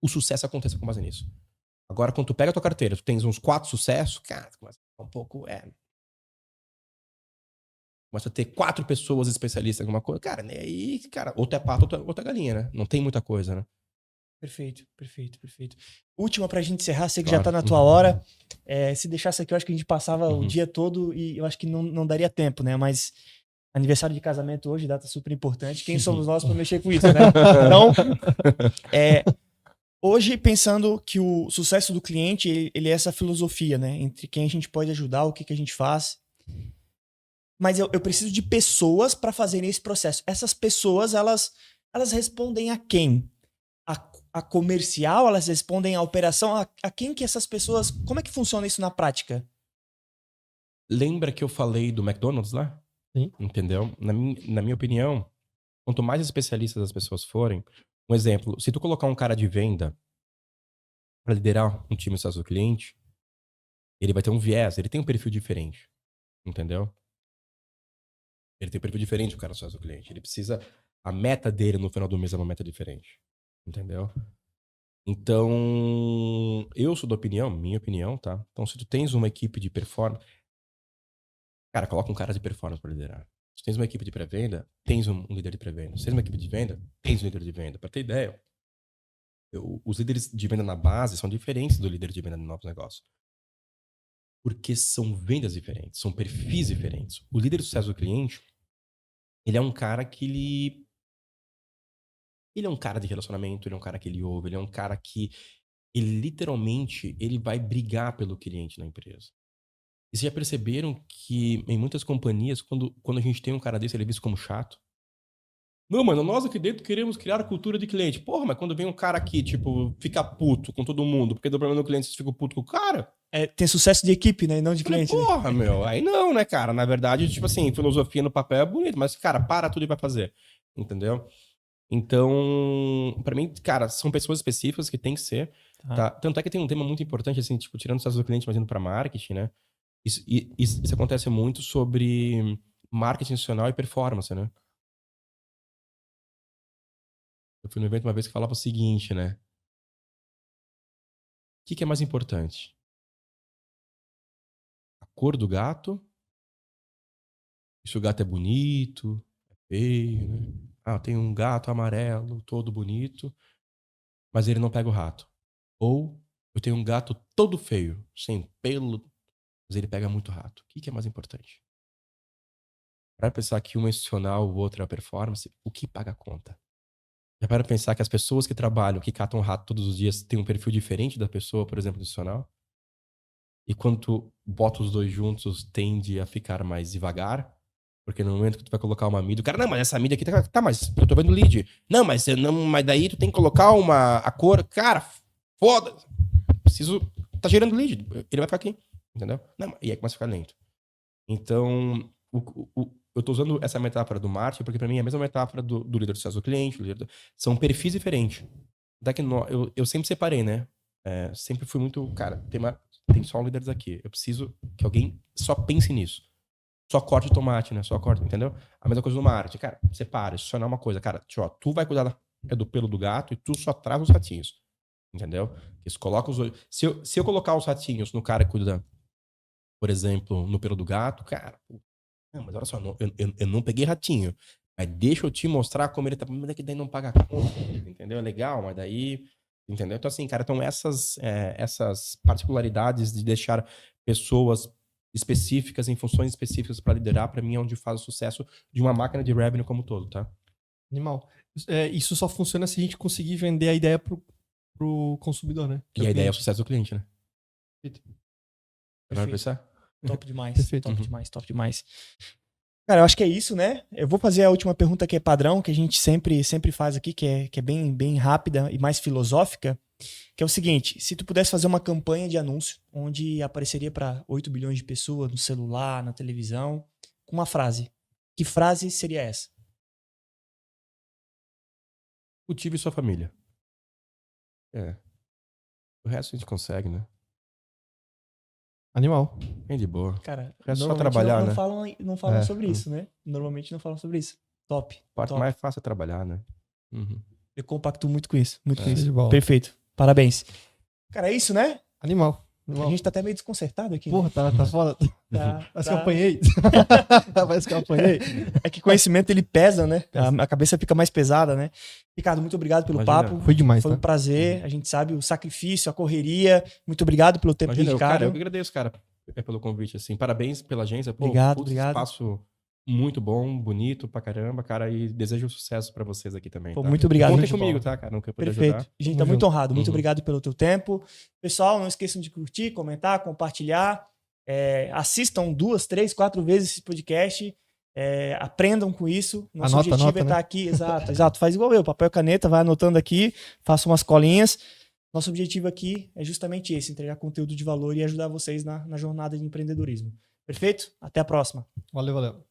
o sucesso aconteça com base nisso. Agora, quando tu pega a tua carteira, tu tens uns 4 sucessos, cara, tu começa a ficar um pouco, começa a ter 4 pessoas especialistas em alguma coisa, cara, né? Aí, cara, ou tu é pato ou tu é galinha, né? Não tem muita coisa, né? Perfeito. Última pra gente encerrar, sei que Claro. já tá na tua hora. Se deixasse aqui, eu acho que a gente passava o dia todo e eu acho que não daria tempo, né? Mas aniversário de casamento hoje, data super importante. Quem somos nós pra mexer com isso, né? Então, hoje, pensando que o sucesso do cliente, ele é essa filosofia, né? Entre quem a gente pode ajudar, o que a gente faz. Mas eu preciso de pessoas para fazerem esse processo. Essas pessoas, elas respondem a quem? A comercial, elas respondem à operação? A quem que essas pessoas... Como é que funciona isso na prática? Lembra que eu falei do McDonald's lá? Sim. Entendeu? Na minha opinião, quanto mais especialistas as pessoas forem... Um exemplo, se tu colocar um cara de venda para liderar um time do cliente, ele vai ter um viés, ele tem um perfil diferente. Entendeu? Ele tem um perfil diferente do cara do cliente. Ele precisa... A meta dele no final do mês é uma meta diferente. Entendeu? Então, eu sou da opinião, minha opinião, tá? Então, se tu tens uma equipe de performance, cara, coloca um cara de performance pra liderar. Se tu tens uma equipe de pré-venda, tens um líder de pré-venda. Se tens uma equipe de venda, tens um líder de venda. Pra ter ideia, os líderes de venda na base são diferentes do líder de venda de novos negócios. Porque são vendas diferentes, são perfis diferentes. O líder de sucesso do cliente, ele é um cara que ele é um cara de relacionamento, ele é um cara que ele ouve, ele é um cara que ele literalmente ele vai brigar pelo cliente na empresa. E vocês já perceberam que em muitas companhias, quando a gente tem um cara desse, ele é visto como chato? Não, mano, nós aqui dentro queremos criar a cultura de cliente. Porra, mas quando vem um cara aqui, tipo, fica puto com todo mundo, porque deu problema no cliente, você fica puto com o cara. Tem sucesso de equipe, né? E não de cliente. Né? Porra, meu, aí não, né, cara? Na verdade, tipo assim, filosofia no papel é bonito, mas, cara, para tudo e vai fazer. Entendeu? Então, pra mim, cara, são pessoas específicas que tem que ser. Tá? Tanto é que tem um tema muito importante, assim, tipo, tirando o sucesso do cliente, mas indo pra marketing, né? Isso acontece muito sobre marketing institucional e performance, né? Eu fui num evento uma vez que falava o seguinte, né? O que é mais importante? A cor do gato? Se o gato é bonito, é feio, né? Ah, tem um gato amarelo, todo bonito, mas ele não pega o rato. Ou eu tenho um gato todo feio, sem pelo, mas ele pega muito rato. O que é mais importante? Para pensar que um é institucional, o outro é a performance, o que paga a conta? Já para pensar que as pessoas que trabalham, que catam rato todos os dias, têm um perfil diferente da pessoa, por exemplo, institucional? E quando tu bota os dois juntos, tende a ficar mais devagar? Porque no momento que tu vai colocar uma mídia, o cara, não, mas essa mídia aqui tá, mas eu tô vendo lead. Não, mas daí tu tem que colocar a cor. Cara, foda-se. Preciso. Tá gerando lead. Ele vai ficar aqui. Entendeu? Não, e aí começa a ficar lento. Então, eu tô usando essa metáfora do marketing, porque pra mim é a mesma metáfora do líder do sucesso do cliente. São perfis diferentes. Daqui eu sempre separei, né? Sempre fui muito. Cara, tem só líderes aqui. Eu preciso que alguém só pense nisso. Só corte de tomate, né? Só corte, entendeu? A mesma coisa no marketing. Cara, separa, isso não é uma coisa. Cara, tu vai cuidar do pelo do gato e tu só traz os ratinhos. Entendeu? Isso coloca os olhos. Se eu colocar os ratinhos no cara que cuida, por exemplo, no pelo do gato, cara, não, mas olha só, eu não peguei ratinho. Mas deixa eu te mostrar como ele tá. Mas é que daí não paga a conta, entendeu? É legal, mas daí. Entendeu? Então, assim, cara, então essas particularidades de deixar pessoas específicas, em funções específicas para liderar, para mim é onde faz o sucesso de uma máquina de revenue como um todo, tá? Animal. Isso só funciona se a gente conseguir vender a ideia pro consumidor, né? E a ideia é o sucesso do cliente, né? Vai pensar? Top demais. Perfeito. Top demais, top demais. Cara, eu acho que é isso, né? Eu vou fazer a última pergunta que é padrão, que a gente sempre faz aqui, que é bem rápida e mais filosófica, que é o seguinte: se tu pudesse fazer uma campanha de anúncio onde apareceria para 8 bilhões de pessoas no celular, na televisão, com uma frase, que frase seria essa? Cultive sua família. O resto a gente consegue, né? Animal. Bem de boa. Cara, É só normalmente trabalhar, não né? falam sobre isso, né? Normalmente não falam sobre isso. Top. A parte top. mais fácil é trabalhar, né? Eu compacto muito com isso. Muito com Show isso. de bola. Perfeito. Parabéns. Cara, é isso, né? Animal. A gente tá até meio desconcertado aqui. Porra, tá foda. Tá, Parece tá. que eu apanhei. Parece que eu apanhei. É que conhecimento ele pesa, né? A cabeça fica mais pesada, né? Ricardo, muito obrigado pelo Imagina. papo. Foi demais, Foi um tá? prazer. A gente sabe o sacrifício, a correria. Muito obrigado pelo tempo Imagina, dedicado. cara, eu que agradeço, cara, pelo convite, assim. Parabéns pela agência. Pô, Obrigado, putz, obrigado. Espaço muito bom, bonito pra caramba, cara, e desejo sucesso pra vocês aqui também, Pô, tá? muito obrigado. Contem Muito comigo, bom. tá, cara? Nunca puder Perfeito. ajudar. A gente Tamo tá muito junto. honrado. Muito obrigado pelo teu tempo. Pessoal, não esqueçam de curtir, comentar, compartilhar. Assistam 2, 3, 4 vezes esse podcast. Aprendam com isso. Nosso objetivo é estar aqui. Exato. Faz igual eu. Papel e caneta, vai anotando aqui, faça umas colinhas. Nosso objetivo aqui é justamente esse: entregar conteúdo de valor e ajudar vocês na jornada de empreendedorismo. Perfeito? Até a próxima. Valeu.